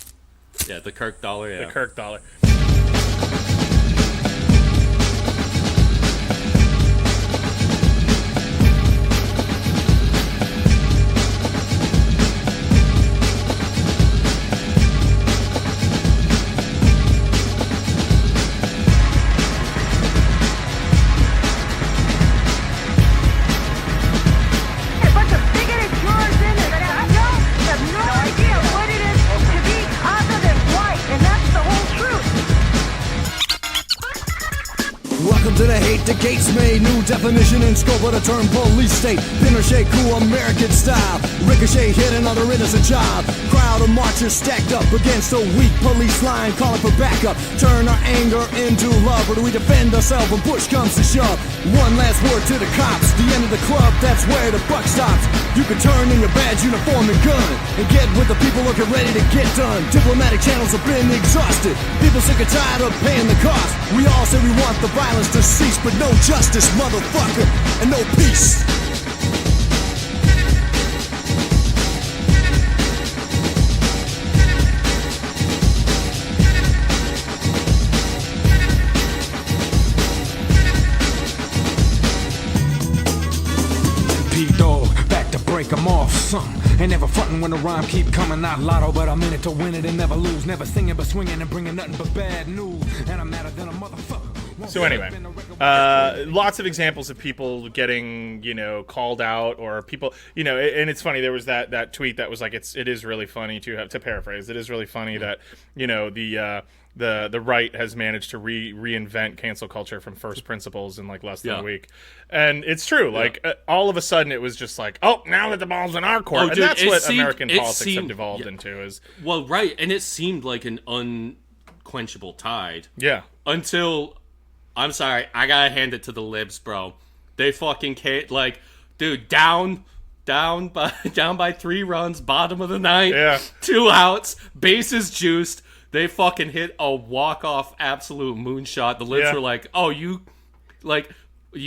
Yeah, the Kirk dollar. Yeah, the Kirk dollar. To the hate the gates made, new definition and scope of the term police state. Pinochet cool American style, ricochet hit another innocent child. Crowd of marchers stacked up against a weak police line, calling for backup. Turn our anger into love, or do we defend ourselves when push comes to shove? One last word to the cops, the end of the club, that's where the buck stops. You can turn in your badge, uniform, and gun, and get with the people looking ready to get done. Diplomatic channels have been exhausted, people sick and tired of paying the cost. We all say we want the violence to cease, but no justice, motherfucker, and no peace. P-Dog, back to break 'em off, son. Ain't never frontin' when the rhyme keep coming out lotto, but I'm in it to win it and never lose. Never singing but swinging and bringing nothing but bad news. And I'm madder than a motherfucker. So anyway, lots of examples of people getting, called out, or people, and it's funny. There was that tweet that was like, it is really funny to paraphrase. It is really funny that, the right has managed to reinvent cancel culture from first principles in like less than a week. And it's true. Like all of a sudden it was just like, oh, now that the ball's in our court. And that's what American politics have devolved into is. Well, right. And it seemed like an unquenchable tide. Yeah. Until, I'm sorry, I gotta hand it to the libs, bro. They fucking can't, like, dude, down by 3 runs, bottom of the ninth, 2 outs, bases juiced. They fucking hit a walk-off absolute moonshot. The libs were like, oh, you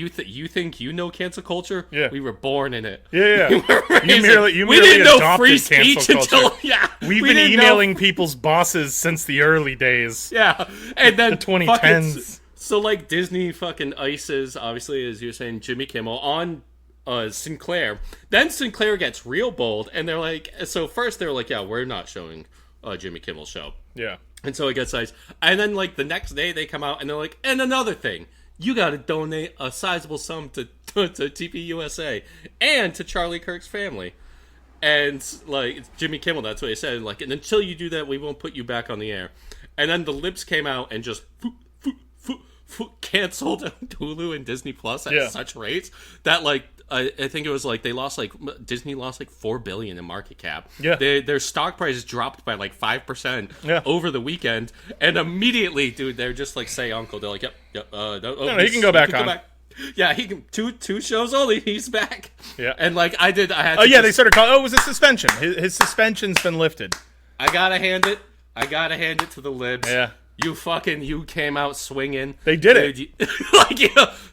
think you know cancel culture? Yeah. We were born in it. Yeah. You we merely didn't know adopted free speech cancel culture. until, We've been emailing people's bosses since the early days. Yeah. And then the 2010s. So, like, Disney fucking ices, obviously, as you're saying, Jimmy Kimmel on Sinclair. Then Sinclair gets real bold, and they're like, so first they were like, yeah, we're not showing Jimmy Kimmel's show. Yeah. And so it gets ice. And then, like, the next day they come out, and they're like, and another thing, you got to donate a sizable sum to TV USA and to Charlie Kirk's family. And, like, Jimmy Kimmel, that's what he said. Like, and until you do that, we won't put you back on the air. And then the libs came out and just canceled Hulu and Disney Plus at such rates that, like, I think it was like Disney lost like $4 billion in market cap. Yeah, their stock price dropped by like 5% over the weekend, and immediately, dude, they're just like, say uncle. They're like, yep. No, he can go back on. Yeah, he can two shows only. He's back. Yeah, and like I had. They started calling. Oh, it was a suspension. His suspension's been lifted. I gotta hand it to the libs. Yeah. You came out swinging. They did it. Like,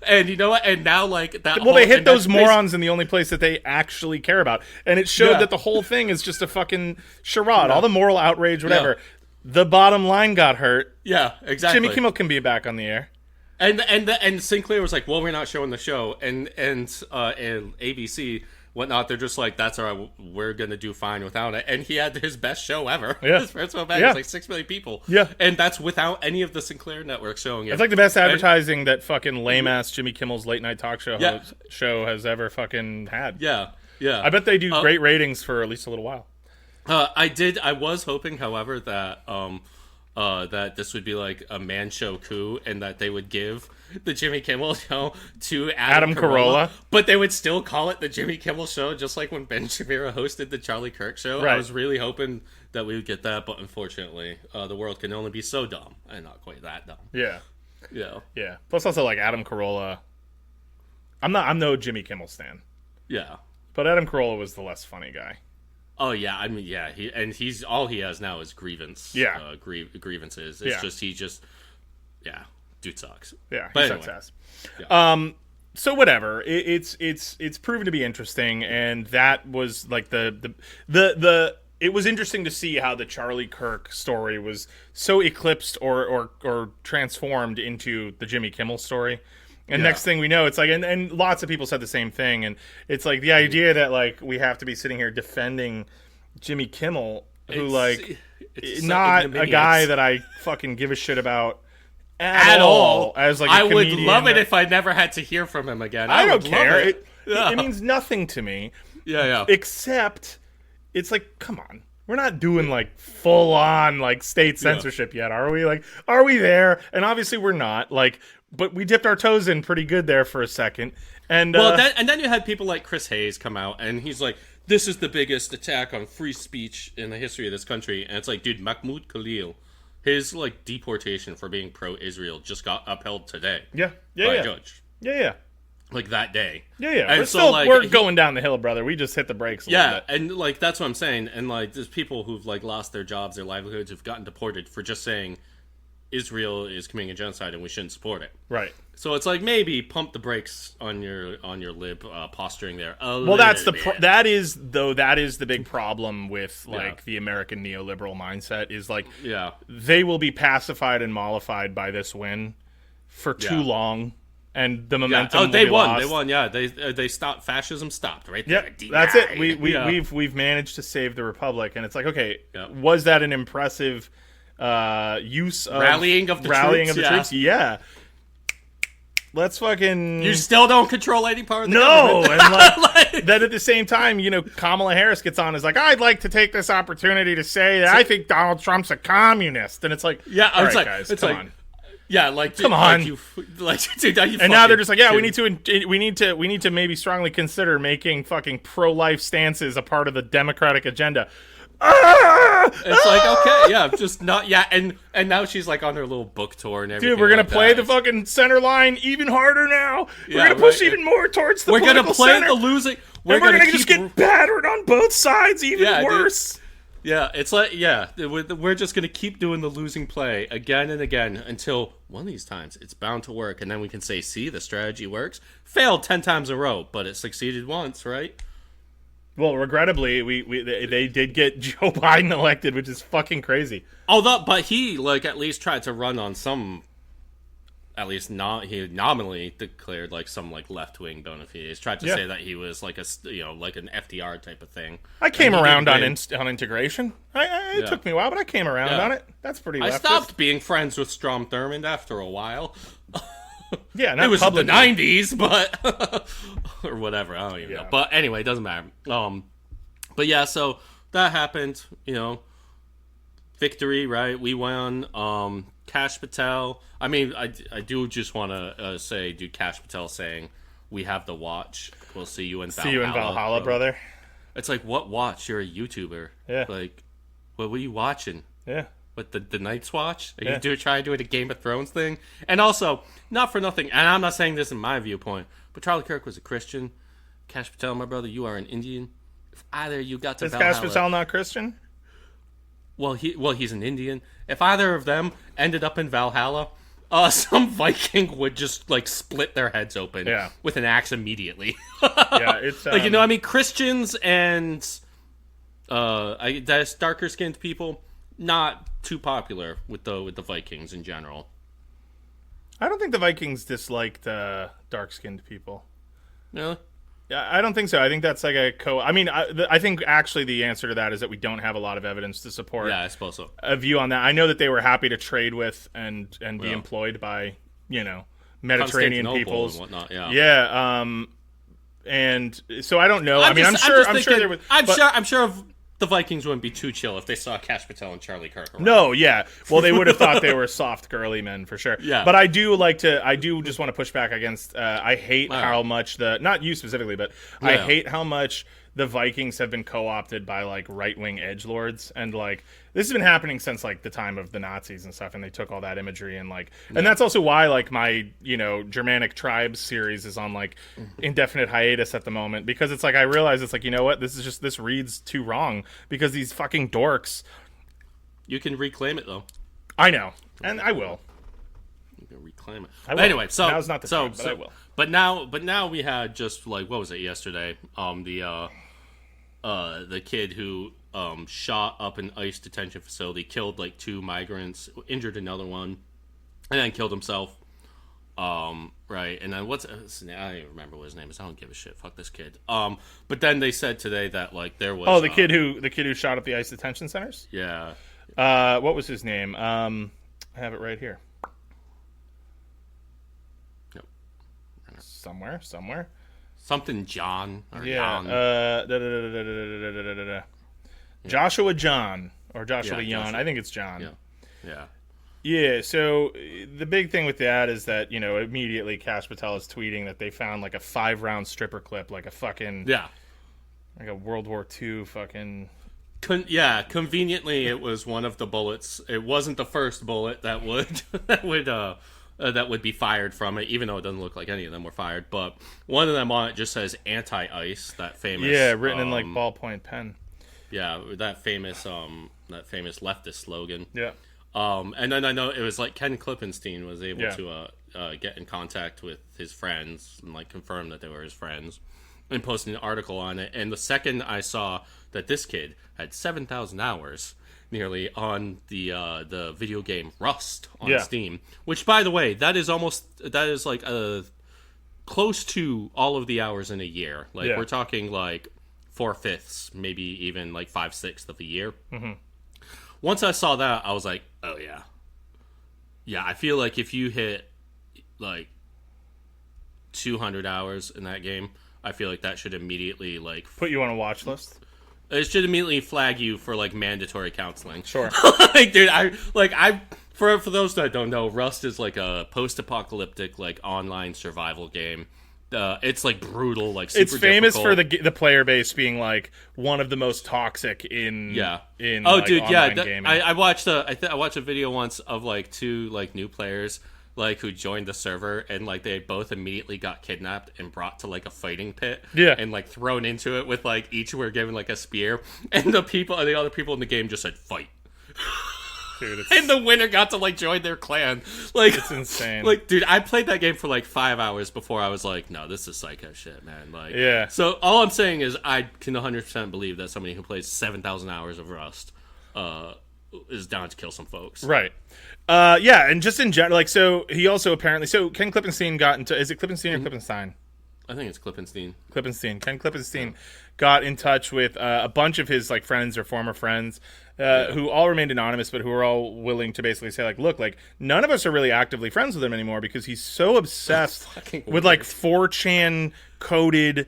and you know what? And now, like, that well, they hit those morons in the only place that they actually care about. And it showed that the whole thing is just a fucking charade. All the moral outrage, whatever. Yeah. The bottom line got hurt. Yeah, exactly. Jimmy Kimmel can be back on the air. And Sinclair was like, well, we're not showing the show. And ABC, whatnot, they're just like, that's all right, we're gonna do fine without it. And he had his best show ever. Yeah. His first one back, it was like 6 million people. Yeah. And that's without any of the Sinclair network showing it. It's like the best advertising that fucking lame-ass Jimmy Kimmel's late night talk show has ever fucking had. Yeah. I bet they do great ratings for at least a little while. I was hoping, however, that that this would be like a man show coup, and that they would give the Jimmy Kimmel show to Adam Carolla, but they would still call it the Jimmy Kimmel show, just like when Ben Shapiro hosted the Charlie Kirk show. Right. I was really hoping that we would get that, but unfortunately, the world can only be so dumb, and not quite that dumb. Yeah. Yeah. Plus, also like Adam Carolla. I'm no Jimmy Kimmel stan. Yeah. But Adam Carolla was the less funny guy. Oh yeah, I mean he's all he has now is grievance. Yeah. Grievances. It's dude sucks. Yeah, but he anyway. sucks ass. Yeah. So whatever. It's proven to be interesting, and that was like the it was interesting to see how the Charlie Kirk story was so eclipsed or transformed into the Jimmy Kimmel story. And next thing we know, it's like, and lots of people said the same thing, and it's like the idea that like we have to be sitting here defending Jimmy Kimmel, who it's not a guy that I fucking give a shit about at all. As like, I would love it if I never had to hear from him again. I don't care. It means nothing to me. Yeah. Except, it's like, come on. We're not doing like full on like state censorship yet, are we? Like, are we there? And obviously we're not. Like, but we dipped our toes in pretty good there for a second. And then you had people like Chris Hayes come out, and he's like, "This is the biggest attack on free speech in the history of this country." And it's like, dude, Mahmoud Khalil, his like deportation for being pro-Israel just got upheld today. By a judge. Yeah. Like that day. Yeah. And we're going down the hill, brother. We just hit the brakes a little bit. And like that's what I'm saying. And like there's people who've like lost their jobs, their livelihoods, who've gotten deported for just saying Israel is committing a genocide and we shouldn't support it. Right. So it's like maybe pump the brakes on your lib posturing there. That is the big problem with like the American neoliberal mindset is like they will be pacified and mollified by this win for too long. and the momentum. Oh, they will be won. lost. They won. Yeah, they stopped. Fascism stopped right there. Yep, that's it. Yeah. We've managed to save the republic, and it's like, okay, was that an impressive use of rallying of the troops? Yeah. Let's fucking. You still don't control any part of the no, government. and like then at the same time, Kamala Harris gets on, is like, I'd like to take this opportunity to say that I think Donald Trump's a communist, and it's like, yeah, all it's right, like, guys, it's come like, on. Yeah, like come on, dude, and now they're just like, yeah, we need to maybe strongly consider making fucking pro-life stances a part of the Democratic agenda. It's like, okay, yeah, just not, yeah, and now she's like on her little book tour and everything. Dude, we're gonna like play that. the fucking center line even harder now. We're gonna push even more towards the political center. We're gonna play the losing. We're gonna just get battered on both sides even worse. Dude. Yeah, it's like, we're just gonna keep doing the losing play again and again until one of these times it's bound to work, and then we can say, see, the strategy works. Failed 10 times in a row, but it succeeded once, right? Well, regrettably, they did get Joe Biden elected, which is fucking crazy. But he at least tried to run on some, at least he nominally declared some left wing bona fides. Tried to say that he was like an FDR type of thing. I came around on integration. It took me a while, but I came around on it. That's pretty leftist. I stopped being friends with Strom Thurmond after a while. Yeah, not it was publicly. the 90s, but or whatever. I don't even know. But anyway, it doesn't matter. But yeah, so that happened. Victory, right? We won. Kash Patel. I mean, I do just want to say, dude, Kash Patel saying, "We have the watch. We'll see you in Valhalla." See you in Valhalla, brother. It's like, what watch? You're a YouTuber. Yeah. Like, what were you watching? Yeah. What, the Night's Watch? Are you trying to do it a Game of Thrones thing? And also, not for nothing, and I'm not saying this in my viewpoint, but Charlie Kirk was a Christian. Kash Patel, my brother, you are an Indian. If either you got to Valhalla... Is Kash Patel not Christian? Well, he's an Indian. If either of them ended up in Valhalla, some Viking would just, split their heads open with an axe immediately. Yeah, it's... Christians and darker-skinned people... not too popular with the Vikings in general. I don't think the Vikings disliked dark-skinned people. Really? Yeah, I don't think so. I think that's I think actually the answer to that is that we don't have a lot of evidence to support. Yeah, I suppose so. A view on that. I know that they were happy to trade with and be employed by Mediterranean peoples and whatnot. Yeah. Yeah. And so I don't know. I'm sure there was. I'm sure the Vikings wouldn't be too chill if they saw Kash Patel and Charlie Kirk around. No, yeah. Well, they would have thought they were soft, girly men for sure. Yeah. But I do just want to push back against, I hate how much not you specifically, but I hate how much the Vikings have been co-opted by right-wing edgelords, and this has been happening since the time of the Nazis and stuff, and they took all that imagery and and that's also why my Germanic tribes series is on indefinite hiatus at the moment, because it's I realize it's you know what, this reads too wrong because these fucking dorks. You can reclaim it though. I know, and I will. You can reclaim it. I will. Anyway, so now's not the time, but I will. But now we had just what was it yesterday? The kid who shot up an ICE detention facility, killed 2 migrants, injured another one, and then killed himself. Right, and then I don't even remember what his name is. I don't give a shit. Fuck this kid. But then they said today that there was the kid who shot up the ICE detention centers. Yeah. What was his name? I have it right here. Yep. Somewhere. Something John. Or yeah. John. Joshua John or Joshua Yon. I think it's John. Yeah. Yeah. Yeah. So the big thing with that is that immediately Kash Patel is tweeting that they found a 5-round stripper clip, a fucking a World War II fucking. Conveniently, it was one of the bullets. It wasn't the first bullet that would be fired from it, even though it doesn't look like any of them were fired. But one of them on it just says "anti-ice," that famous. Yeah, written in ballpoint pen. Yeah, that famous leftist slogan. Yeah. And then I know it was Ken Klippenstein was able to get in contact with his friends and confirm that they were his friends, and posted an article on it. And the second I saw that this kid had 7,000 hours nearly on the video game Rust on Steam, which by the way, that is close to all of the hours in a year. Like, Yeah. we're talking, like, 4/5, maybe even, like, 5/6 of the year. Mm-hmm. Once I saw that, I was like, oh, yeah. Yeah, I feel like if you hit, like, 200 hours in that game, I feel like that should immediately, like... Put you on a watch list? It should immediately flag you for, like, mandatory counseling. Sure. Like, dude, for those that don't know, Rust is, like, a post-apocalyptic, like, online survival game. It's, like, brutal, like, super It's famous difficult. for the player base being, like, one of the most toxic in dude, online gaming. I watched I watched a video once of, like, 2, like, new players, like, who joined the server, and, like, they both immediately got kidnapped and brought to, like, a fighting pit. Yeah. And, like, thrown into it with, like, each were given, like, a spear. And the other people in the game just said, fight. Dude, it's, And the winner got to, like, join their clan. Like, it's insane. like, dude, I played that game for, like, 5 hours before I was like, no, this is psycho shit, man. Like, Yeah. So, all I'm saying is I can 100% believe that somebody who plays 7,000 hours of Rust is down to kill some folks. Right. Yeah, and just in general, like, so he also apparently, so Ken Klippenstein got into, is it Klippenstein or Klippenstein? I think it's Klippenstein. Ken Klippenstein got in touch with a bunch of his, like, friends or former friends who all remained anonymous, but who were all willing to basically say, like, look, like, none of us are really actively friends with him anymore because he's so obsessed with, like, 4chan coded,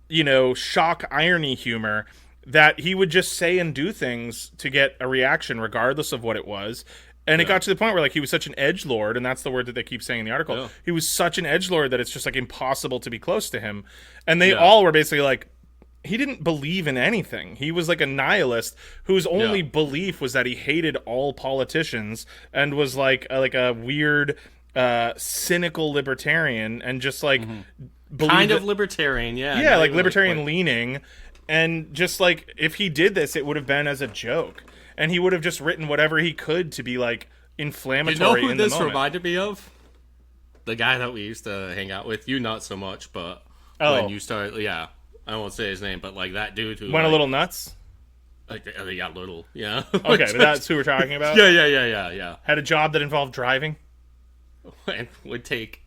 you know, shock irony humor that he would just say and do things to get a reaction regardless of what it was. And it got to the point where, like, he was such an edgelord, and that's the word that they keep saying in the article. Yeah. He was such an edgelord that it's just, like, impossible to be close to him. And they all were basically like, he didn't believe in anything. He was like a nihilist whose only belief was that he hated all politicians and was like a weird, cynical libertarian, and just like Kind of libertarian, yeah. yeah, Not like even, libertarian leaning, and just like if he did this, it would have been as a joke, and he would have just written whatever he could to be like You inflammatory. know who in the this moment. reminded me of? The guy that we used to hang out with. You not so much, but Oh. when you start, yeah, I won't say his name, but like that dude who Went like, a little nuts. like, yeah, little, yeah. Okay, but that's who we're talking about. yeah. Had a job that involved driving. And would take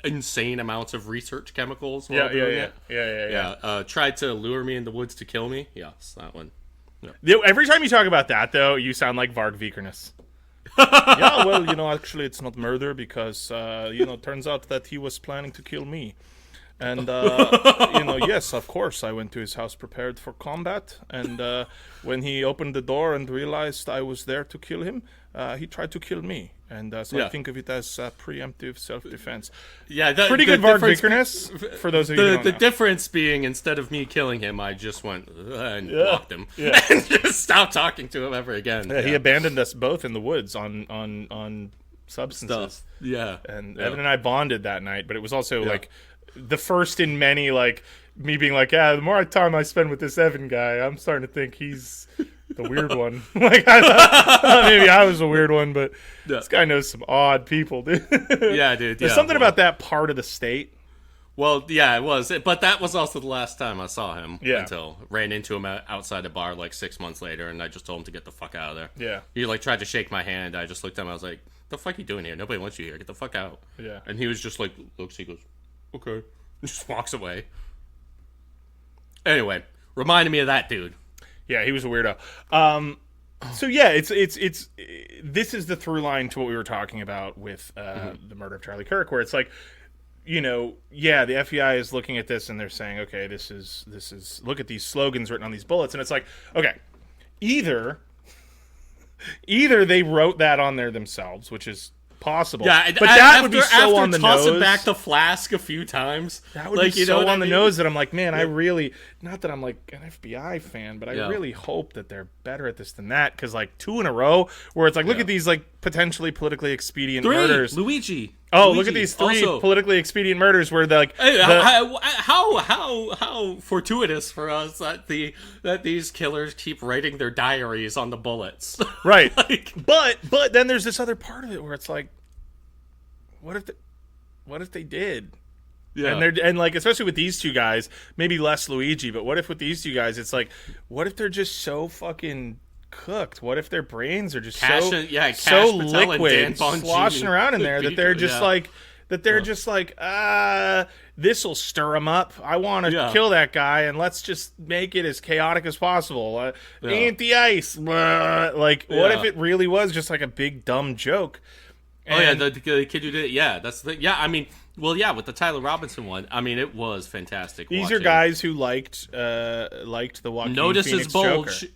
insane amounts of research chemicals. While Yeah. doing it. Yeah. Tried to lure me in the woods to kill me. Yes, that one. Every time you talk about that, though, you sound like Varg Vikernes. Yeah, well, you know, actually, it's not murder because, you know, turns out that he was planning to kill me. And, you know, yes, of course, I went to his house prepared for combat. And when he opened the door and realized I was there to kill him, he tried to kill me. And so I think of it as preemptive self-defense. Yeah, Pretty good Varg Vikernes, for those of you who don't The know. difference being, instead of me killing him, I just went and blocked him and just stopped talking to him ever again. He abandoned us both in the woods on substances. Stuff. Yeah. And Evan and I bonded that night, but it was also like the first in many, like me being like, yeah, the more time I spend with this Evan guy, I'm starting to think he's the weird one. Like I thought maybe I was a weird one, but this guy knows some odd people, dude. Yeah, dude. There's something about that part of the state. Well, yeah, it was. But that was also the last time I saw him. Yeah. Until ran into him outside a bar like 6 months later, and I just told him to get the fuck out of there. Yeah. He like tried to shake my hand. I just looked at him. I was like, "The fuck are you doing here? Nobody wants you here. Get the fuck out." Yeah. And he was just like, looks. He goes, "Okay," and just walks away. Anyway, reminded me of that dude. Yeah, he was a weirdo. So yeah, it's this is the through line to what we were talking about with the murder of Charlie Kirk, where it's like, you know, yeah, the FBI is looking at this and they're saying, okay, this is look at these slogans written on these bullets, and it's like, okay, either they wrote that on there themselves, which is possible. Yeah, but that would be so on the tossing nose. back the flask a few times. That would like, be you know so what on I the mean? nose that I'm like, man, I really, not that I'm like an FBI fan, but I Yeah. really hope that they're better at this than that, because like 2 in a row where it's like, look at these like potentially politically expedient 3, murders. Luigi. Oh, Luigi. look at these 3 Also, politically expedient murders where they're like, hey, how fortuitous for us that these killers keep writing their diaries on the bullets. right. Like, But then there's this other part of it where it's like, what if they did? yeah. And like, especially with these 2 guys, maybe less Luigi, but what if with these 2 guys, it's like, what if they're just so fucking cooked? What if their brains are just Cash so and- yeah, Cash so Patel and Dan liquid, Bongini sloshing around in there that they're just yeah. like, that they're just like, this'll stir him up. I want to kill that guy, and let's just make it as chaotic as possible. Anti-ice. Like, what if it really was just like a big dumb joke? And the kid who did it. Yeah, that's the I mean, well, yeah, with the Tyler Robinson one, I mean, it was fantastic. These are guys who liked the Joaquin Notice Phoenix his bulge. Joker.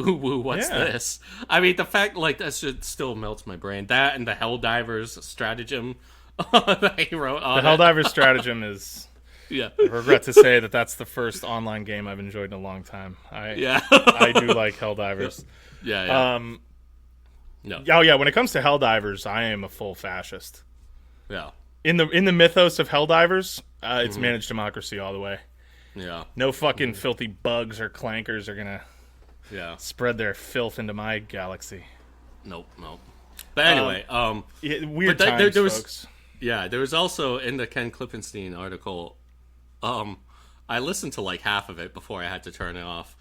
Ooh, what's this? I mean, the fact, like, that shit still melts my brain. That and the Helldivers stratagem that he wrote on The Helldivers stratagem is... Yeah. I regret to say that's the first online game I've enjoyed in a long time. I do like Helldivers. Yeah. No. Oh yeah, when it comes to Helldivers, I am a full fascist. Yeah. In the mythos of Helldivers, it's managed democracy all the way. Yeah. No fucking filthy bugs or clankers are gonna spread their filth into my galaxy. Nope. But anyway, weird times, folks. Yeah, there was also in the Ken Klippenstein article, I listened to like half of it before I had to turn it off.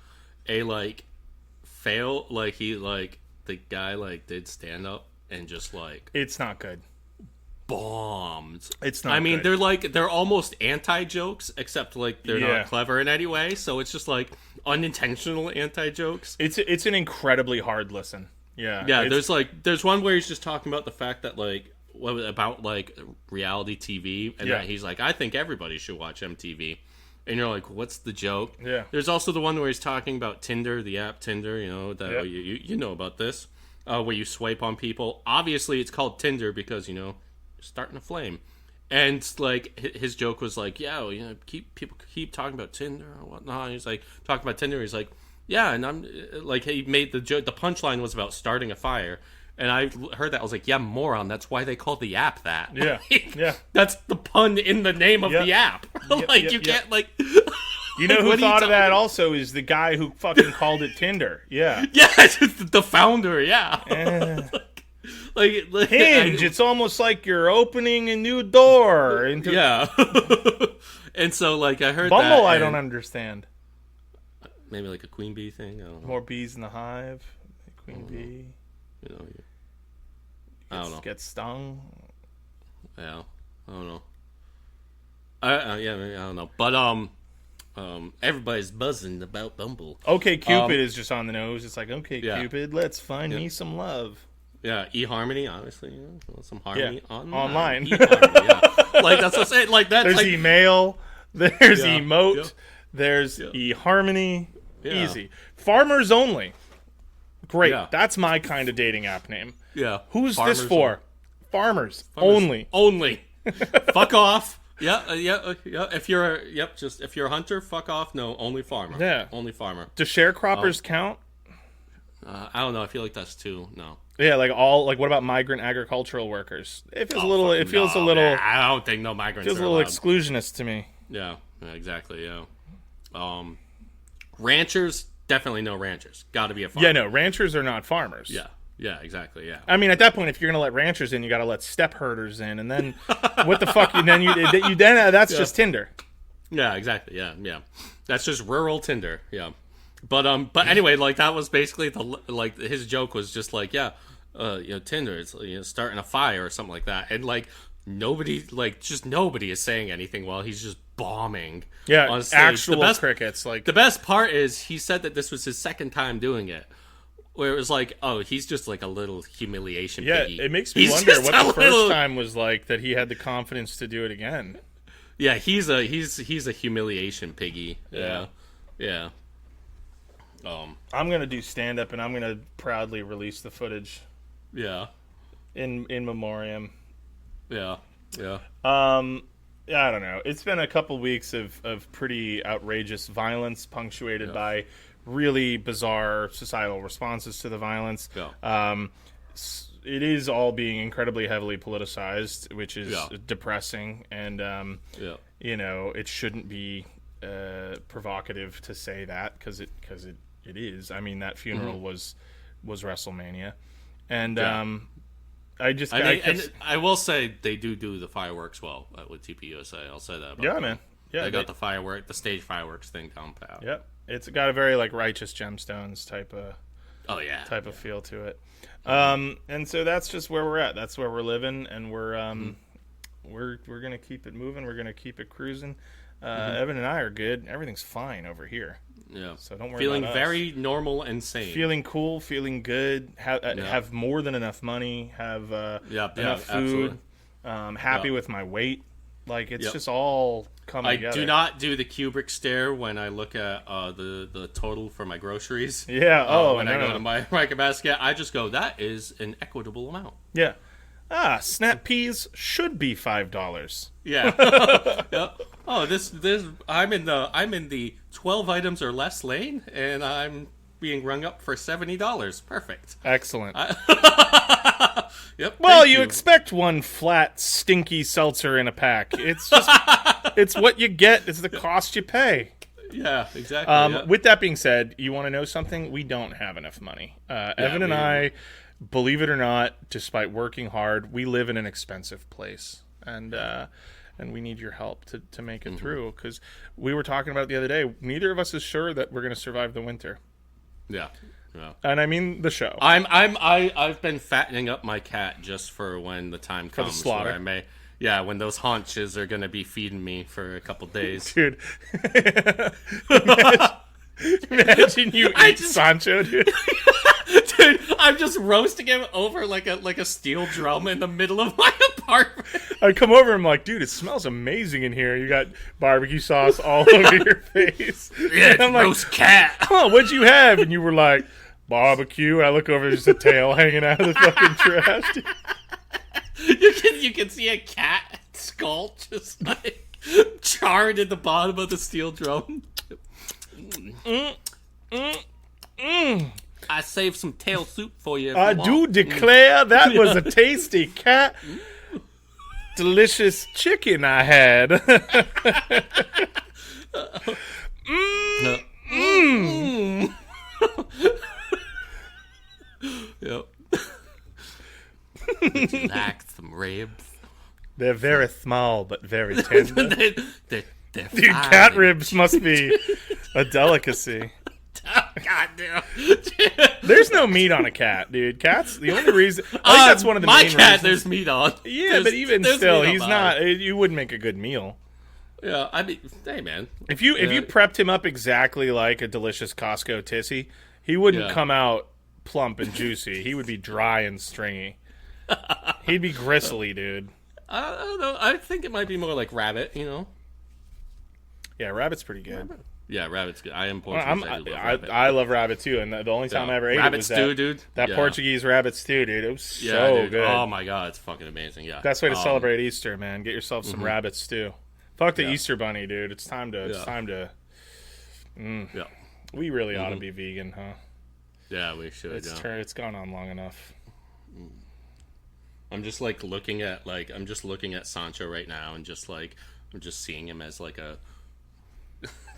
The guy like did stand up and just like it's not good. Bombed. It's not. I mean, good. they're almost anti-jokes, except like they're not clever in any way. So it's just like unintentional anti-jokes. It's an incredibly hard listen. Yeah. Yeah. There's one where he's just talking about the fact that about reality TV, and that he's like, I think everybody should watch MTV. And you're like, what's the joke? Yeah. There's also the one where he's talking about Tinder, the app Tinder, you know about this, where you swipe on people. Obviously, it's called Tinder because, you're starting a flame. And, like, his joke was like, people keep talking about Tinder or whatnot. And he's like, talking about Tinder. He's like, yeah, and I'm, like, he made the joke. The punchline was about starting a fire. And I heard that. I was like, yeah, moron. That's why they call the app that. Yeah. Yeah. That's the pun in the name of the app. You can't, like... You know who thought of that also is the guy who fucking called it Tinder. Yeah. Yeah, the founder, yeah. Hinge, it's almost like you're opening a new door. Yeah. And so, like, I heard Bumble, that, I don't understand. Maybe like a queen bee thing? I don't know. More bees in the hive. Queen bee. I don't know. Get stung. Yeah, I don't know. I don't know. But everybody's buzzing about Bumble. Okay, Cupid is just on the nose. It's like, okay, Cupid, let's find me some love. Yeah, eHarmony, obviously. Some harmony online. eHarmony, yeah. Like that's what I'm saying. Like that's there's email. There's emote. There's eHarmony. Yeah. Easy. Farmers only. Great. Yeah. That's my kind of dating app name. Yeah. Who's this for? Farmers only. Only. Fuck off. Yeah. If you're if you're a hunter, fuck off. No, only farmer. Yeah. Only farmer. Do sharecroppers count? I don't know. I feel like that's too. No. Yeah, what about migrant agricultural workers? It feels a little. I don't think no migrants. Feels a little exclusionist to me. Yeah. Exactly. Yeah. Ranchers, definitely no ranchers. Got to be a farmer. Yeah, no, ranchers are not farmers. Yeah, exactly. Yeah. I mean, at that point, if you're gonna let ranchers in, you got to let step herders in, and then what the fuck? That's just Tinder. Yeah, exactly. Yeah. That's just rural Tinder. Yeah. But anyway, like that was basically his joke was just like, Tinder, it's starting a fire or something like that, and like nobody is saying anything while he's just bombing. Yeah, on stage. actual crickets. Like the best part is he said that this was his second time doing it. Where it was like, oh, he's just like a little humiliation piggy. It makes me wonder what the first time was like that he had the confidence to do it again. Yeah, he's a humiliation piggy. Yeah. I'm gonna do stand up and I'm gonna proudly release the footage. Yeah. In memoriam. Yeah. I don't know. It's been a couple weeks of pretty outrageous violence, punctuated by really bizarre societal responses to the violence. Yeah. It is all being incredibly heavily politicized, which is depressing, and it shouldn't be provocative to say that because it is. I mean, that funeral was WrestleMania, and I will say they do the fireworks well with TPUSA. I'll say that. About them. Man. Yeah, they got the stage fireworks thing down pat. Yep, it's got a very like Righteous Gemstones type of feel to it. And so that's just where we're at. That's where we're living, and we're we're gonna keep it moving. We're gonna keep it cruising. Evan and I are good. Everything's fine over here. Yeah. So don't worry Feeling about us. very normal and sane. Feeling cool, feeling good. Have more than enough money. Have enough food. Happy with my weight. Like it's just all coming together. I do not do the Kubrick stare when I look at the total for my groceries. Yeah. When I go to my market basket, I just go, that is an equitable amount. Yeah. Snap peas should be $5. Yeah. Yeah. Oh, this I'm in the 12 items or less lane, and I'm being rung up for $70. Perfect. Excellent. Yep. Well, you expect one flat, stinky seltzer in a pack. It's just, it's what you get. It's the cost you pay. Yeah, exactly. With that being said, you want to know something? We don't have enough money. Evan and I, believe it or not, despite working hard, we live in an expensive place, and we need your help to make it through. Because we were talking about it the other day. Neither of us is sure that we're going to survive the winter. Yeah. Yeah. And I mean the show. I've been fattening up my cat just for when the time comes. For the slaughter. When those haunches are gonna be feeding me for a couple days. Dude. Imagine you eat Sancho, dude. Dude, I'm just roasting him over like a steel drum in the middle of my apartment. I come over and I'm like, dude, it smells amazing in here. You got barbecue sauce all over your face. Yeah, it's I'm roast cat. Oh, what'd you have? And you were like, barbecue. I look over, there's a tail hanging out of the fucking trash. Dude. You can see a cat skull just like charred at the bottom of the steel drum. I saved some tail soup for you. I do declare that was a tasty cat. Delicious chicken I had. Yep. Would you like some ribs? They're very small but very tender. they're Dude, cat ribs must be a delicacy. Oh, God damn. There's no meat on a cat, dude. Cats, the only reason... I think that's one of the my main cat, reasons. there's meat on. Yeah, but even still, he's not... You wouldn't make a good meal. Yeah, I mean, hey, man. If you prepped him up exactly like a delicious Costco tissy, he wouldn't come out plump and juicy. He would be dry and stringy. He'd be gristly, dude. I don't know. I think it might be more like rabbit, you know? Yeah, rabbit's pretty good. Rabbit. Yeah, rabbit's good. I am Portuguese. I love rabbit too, and the only time I ever ate rabbit it was stew, dude. That Portuguese rabbit stew, dude. It was so good. Oh my god, it's fucking amazing. Yeah, best way to celebrate Easter, man. Get yourself some rabbit stew. Fuck the Easter bunny, dude. It's time to. It's time to. Yeah, we really ought to be vegan, huh? Yeah, we should. It's gone on long enough. I'm just like looking at Sancho right now, and just like I'm just seeing him as like a,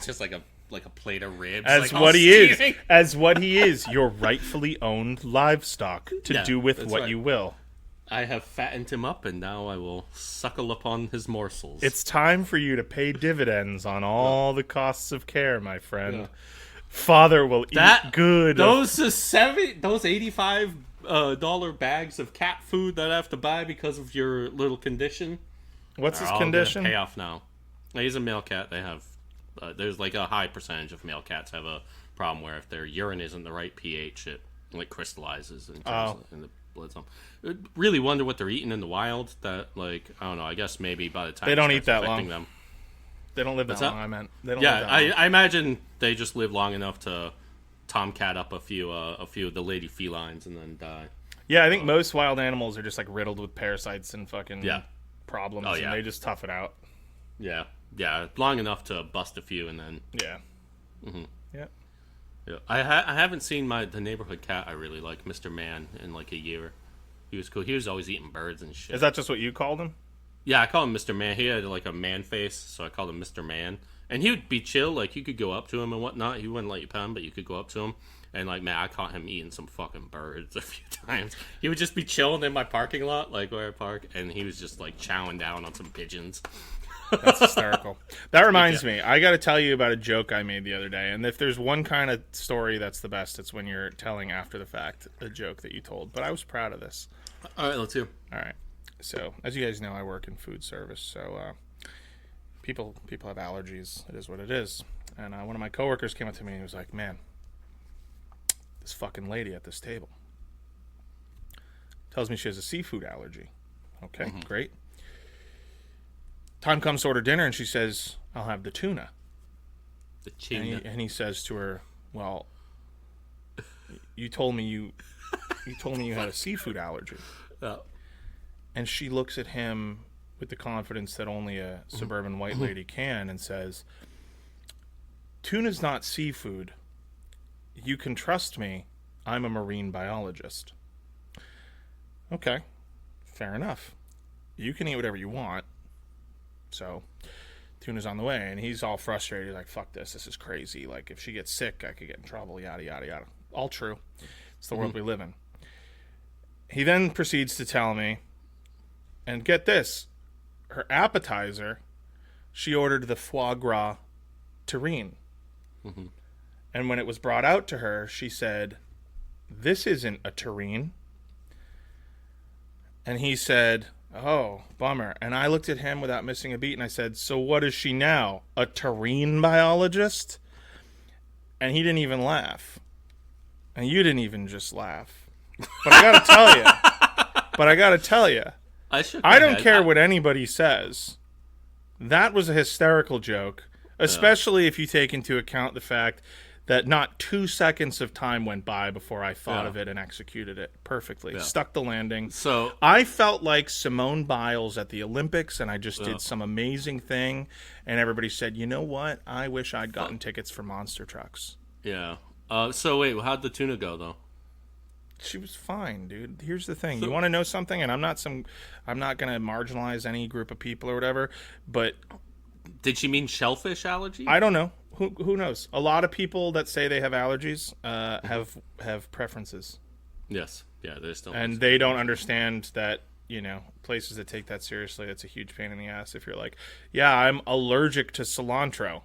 just like a plate of ribs. As like what he is. As what he is. Your rightfully owned livestock to do with what you will. I have fattened him up, and now I will suckle upon his morsels. It's time for you to pay dividends on all the costs of care, my friend. Yeah. Father will eat good. Those $85 bags of cat food that I have to buy because of your little condition. What's his condition? Pay off now. He's a male cat. They have there's like a high percentage of male cats have a problem where if their urine isn't the right pH, it like crystallizes in the blood. So, I really wonder what they're eating in the wild. That I don't know. I guess maybe by the time they don't eat that long. Them, they don't live that long. I meant they don't. Yeah, live that long. I imagine they just live long enough to tomcat up a few of the lady felines and then die. Yeah, I think most wild animals are just like riddled with parasites and fucking problems, and they just tough it out. Yeah. Yeah, long enough to bust a few, and then yeah. I haven't seen the neighborhood cat I really like, Mr. Man, in like a year. He was cool. He was always eating birds and shit. Is that just what you called him? Yeah, I call him Mr. Man. He had like a man face, so I called him Mr. Man. And he would be chill, like you could go up to him and whatnot. He wouldn't let you pet him, but you could go up to him. And like, man, I caught him eating some fucking birds a few times. He would just be chilling in my parking lot, like where I park, and he was just like chowing down on some pigeons. That's hysterical. That reminds me, I got to tell you about a joke I made the other day. And if there's one kind of story that's the best, it's when you're telling after the fact a joke that you told. But I was proud of this. All right, let's hear. All right. So, as you guys know, I work in food service, so people have allergies. It is what it is. And one of my coworkers came up to me and he was like, "Man, this fucking lady at this table tells me she has a seafood allergy." Okay, great. Time comes to order dinner, and she says, "I'll have the tuna." The tuna. And he says to her, "Well, you told me you had a seafood allergy." Oh. And she looks at him with the confidence that only a suburban white lady can and says, "Tuna's not seafood. You can trust me. I'm a marine biologist." Okay, fair enough. You can eat whatever you want. So, tuna's on the way, and he's all frustrated. He's like, "Fuck this. This is crazy. Like, if she gets sick, I could get in trouble, yada, yada, yada." All true. It's the world we live in. He then proceeds to tell me, and get this, her appetizer, she ordered the foie gras terrine. And when it was brought out to her, she said, "This isn't a terrine." And he said, "Oh, bummer." And I looked at him without missing a beat, and I said, "So what is she now? A terrine biologist?" And he didn't even laugh. And you didn't even just laugh. But I gotta tell you, I don't care what anybody says. That was a hysterical joke, especially if you take into account the fact that not 2 seconds of time went by before I thought of it and executed it perfectly. Stuck the landing. So I felt like Simone Biles at the Olympics, and I just did some amazing thing, and everybody said, "You know what? I wish I'd gotten tickets for monster trucks." Yeah. So wait, how'd the tuna go though? She was fine, dude. Here's the thing. You want to know something? And I'm not going to marginalize any group of people or whatever, but Did she mean shellfish allergy? I don't know. Who knows? A lot of people that say they have allergies have preferences. Yes. Yeah, there's still. And they don't understand that, places that take that seriously, it's a huge pain in the ass if you're like, "Yeah, I'm allergic to cilantro."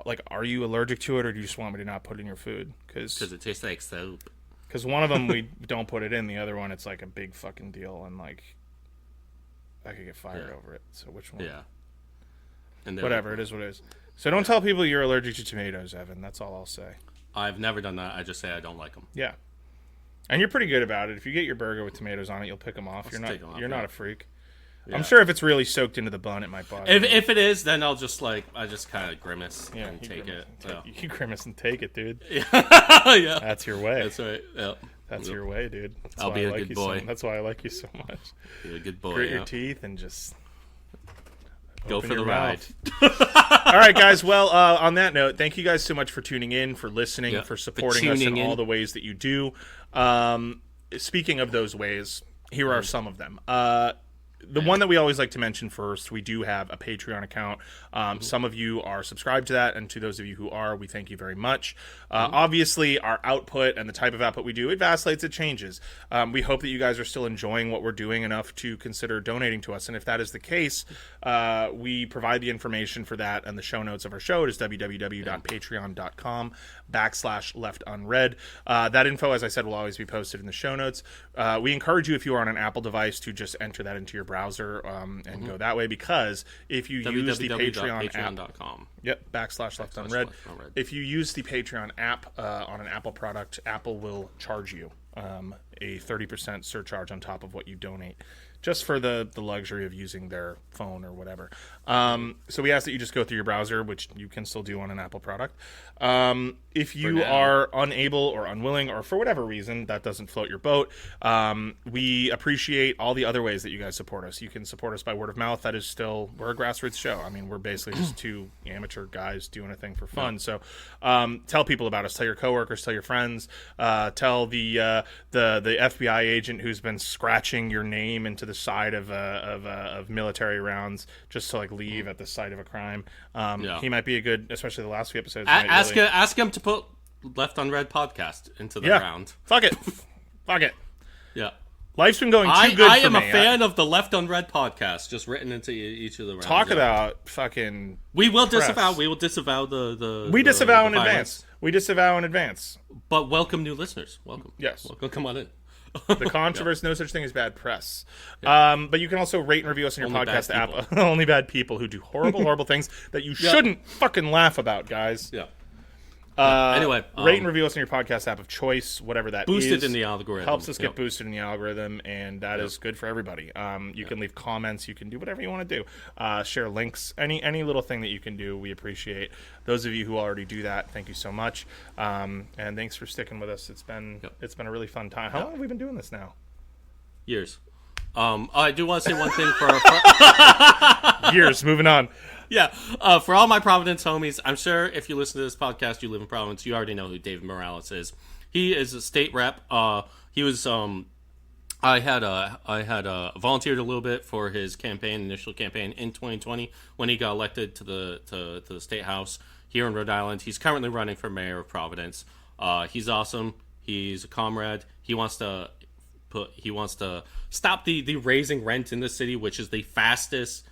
Like, are you allergic to it, or do you just want me to not put it in your food? Because it tastes like soap. Because one of them we don't put it in, the other one it's like a big fucking deal, and like I could get fired over it. So which one? Yeah. And whatever, it is what it is. So don't tell people you're allergic to tomatoes, Evan. That's all I'll say. I've never done that. I just say I don't like them. Yeah, and you're pretty good about it. If you get your burger with tomatoes on it, you'll pick them off. You're not a freak. Yeah. I'm sure if it's really soaked into the bun, it might bother. If it is, then I just kind of grimace and take it. You grimace and take it, dude. Yeah. That's your way. That's right. Yeah. That's your way, dude. I'll be a good boy. That's why I like you so much. Be a good boy. Grit your teeth and just go for the ride. All right, guys. Well, on that note, thank you guys so much for tuning in, for listening, for supporting us in all the ways that you do. Speaking of those ways, here are some of them. The one that we always like to mention first, we do have a Patreon account. Some of you are subscribed to that, and to those of you who are, we thank you very much. Obviously, our output and the type of output we do, it vacillates, it changes. We hope that you guys are still enjoying what we're doing enough to consider donating to us, and if that is the case, we provide the information for that and the show notes of our show. It is www.patreon.com/leftunread. That info, as I said, will always be posted in the show notes. We encourage you, if you are on an Apple device, to just enter that into your browser and go that way, because if you use the Patreon app, /leftunread. If you use the Patreon app on an Apple product, Apple will charge you a 30% surcharge on top of what you donate, just for the luxury of using their phone or whatever. So we ask that you just go through your browser, which you can still do on an Apple product. If you are unable or unwilling, or for whatever reason that doesn't float your boat, we appreciate all the other ways that you guys support us. You can support us by word of mouth. That is still, we're a grassroots show. I mean, we're basically just two amateur guys doing a thing for fun. So tell people about us. Tell your coworkers. Tell your friends. Tell the FBI agent who's been scratching your name into the side of military rounds just to like leave at the site of a crime. He might be a good, especially the last few episodes. Ask him to put Left Unread podcast into the round. Fuck it. Fuck it. Yeah. Life's been going too good for me. I am a fan of the Left Unread podcast, just written into each of the rounds. Talk about fucking We will disavow the We disavow in violence. advance. We disavow in advance. But welcome new listeners. Welcome. Yes. Welcome. Come on in. The controversy, no such thing as bad press. But you can also rate and review us on your Only podcast bad app. Only bad people who do horrible things that you shouldn't fucking laugh about, guys. Yeah. Anyway, rate and review us on your podcast app of choice, whatever that is. Boosted in the algorithm. Helps us get boosted in the algorithm, and that is good for everybody. You can leave comments. You can do whatever you want to do. Share links. Any little thing that you can do, we appreciate. Those of you who already do that, thank you so much. And thanks for sticking with us. It's been a really fun time. How long have we been doing this now? Years. I do want to say one thing for years. Moving on. Yeah, for all my Providence homies, I'm sure if you listen to this podcast, you live in Providence, you already know who David Morales is. He is a state rep. He was I had volunteered a little bit for his initial campaign in 2020 when he got elected to the state house here in Rhode Island. He's currently running for mayor of Providence. He's awesome. He's a comrade. He wants to stop the raising rent in the city, which is the fastest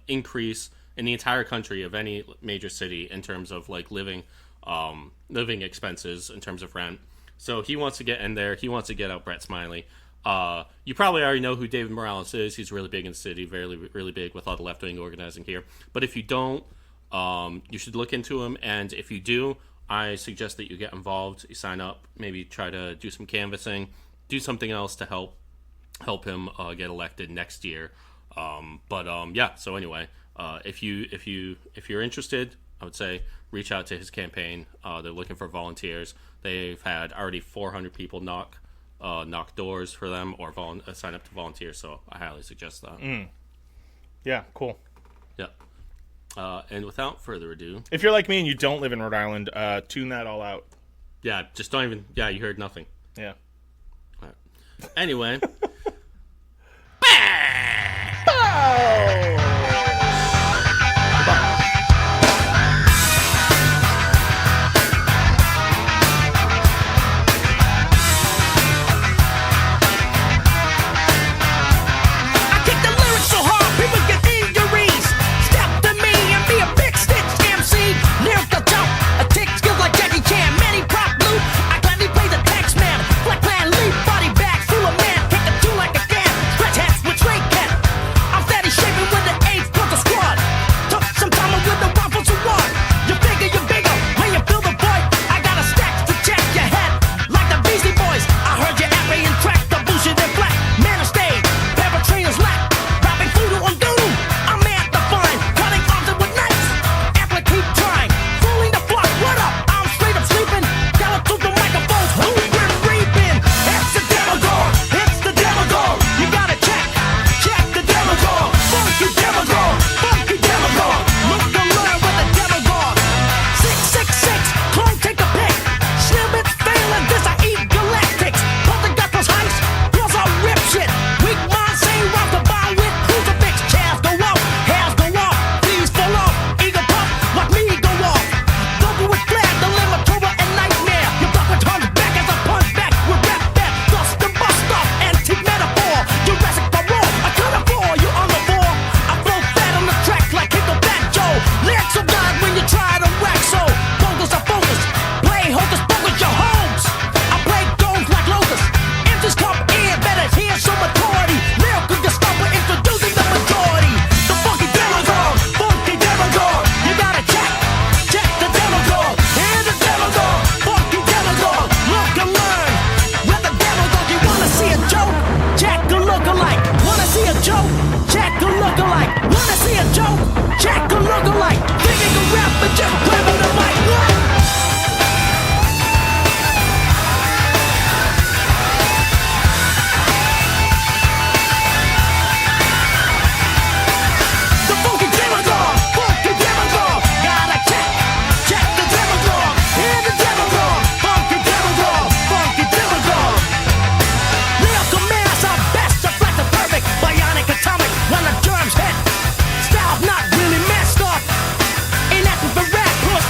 increase in the entire country of any major city in terms of like living expenses in terms of rent. So he wants to get in there. He wants to get out Brett Smiley. You probably already know who David Morales is. He's really big in the city, really big with all the left-wing organizing here. But if you don't, you should look into him. And if you do, I suggest that you get involved. You sign up, maybe try to do some canvassing, do something else to help him get elected next year. So anyway, if you're interested, I would say reach out to his campaign. They're looking for volunteers. They've had already 400 people knock doors for them or sign up to volunteer. So I highly suggest that. Yeah, cool. Yeah. And without further ado, if you're like me and you don't live in Rhode Island, tune that all out. Yeah, just don't even. Yeah, you heard nothing. Yeah. All right. Anyway. When the drums hit, style's not really messed up. Ain't nothing but rap plus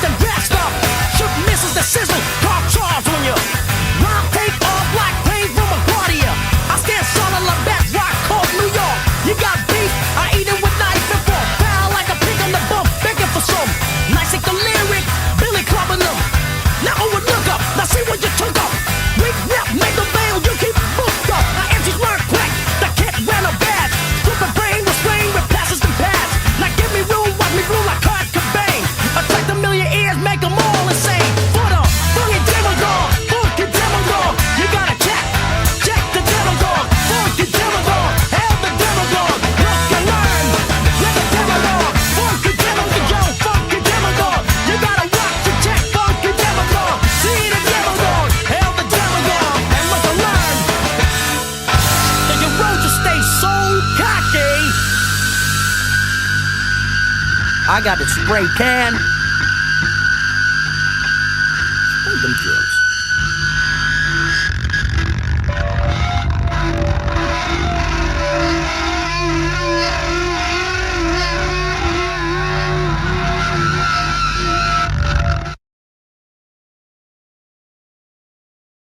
I got a spray can. Spray them drugs.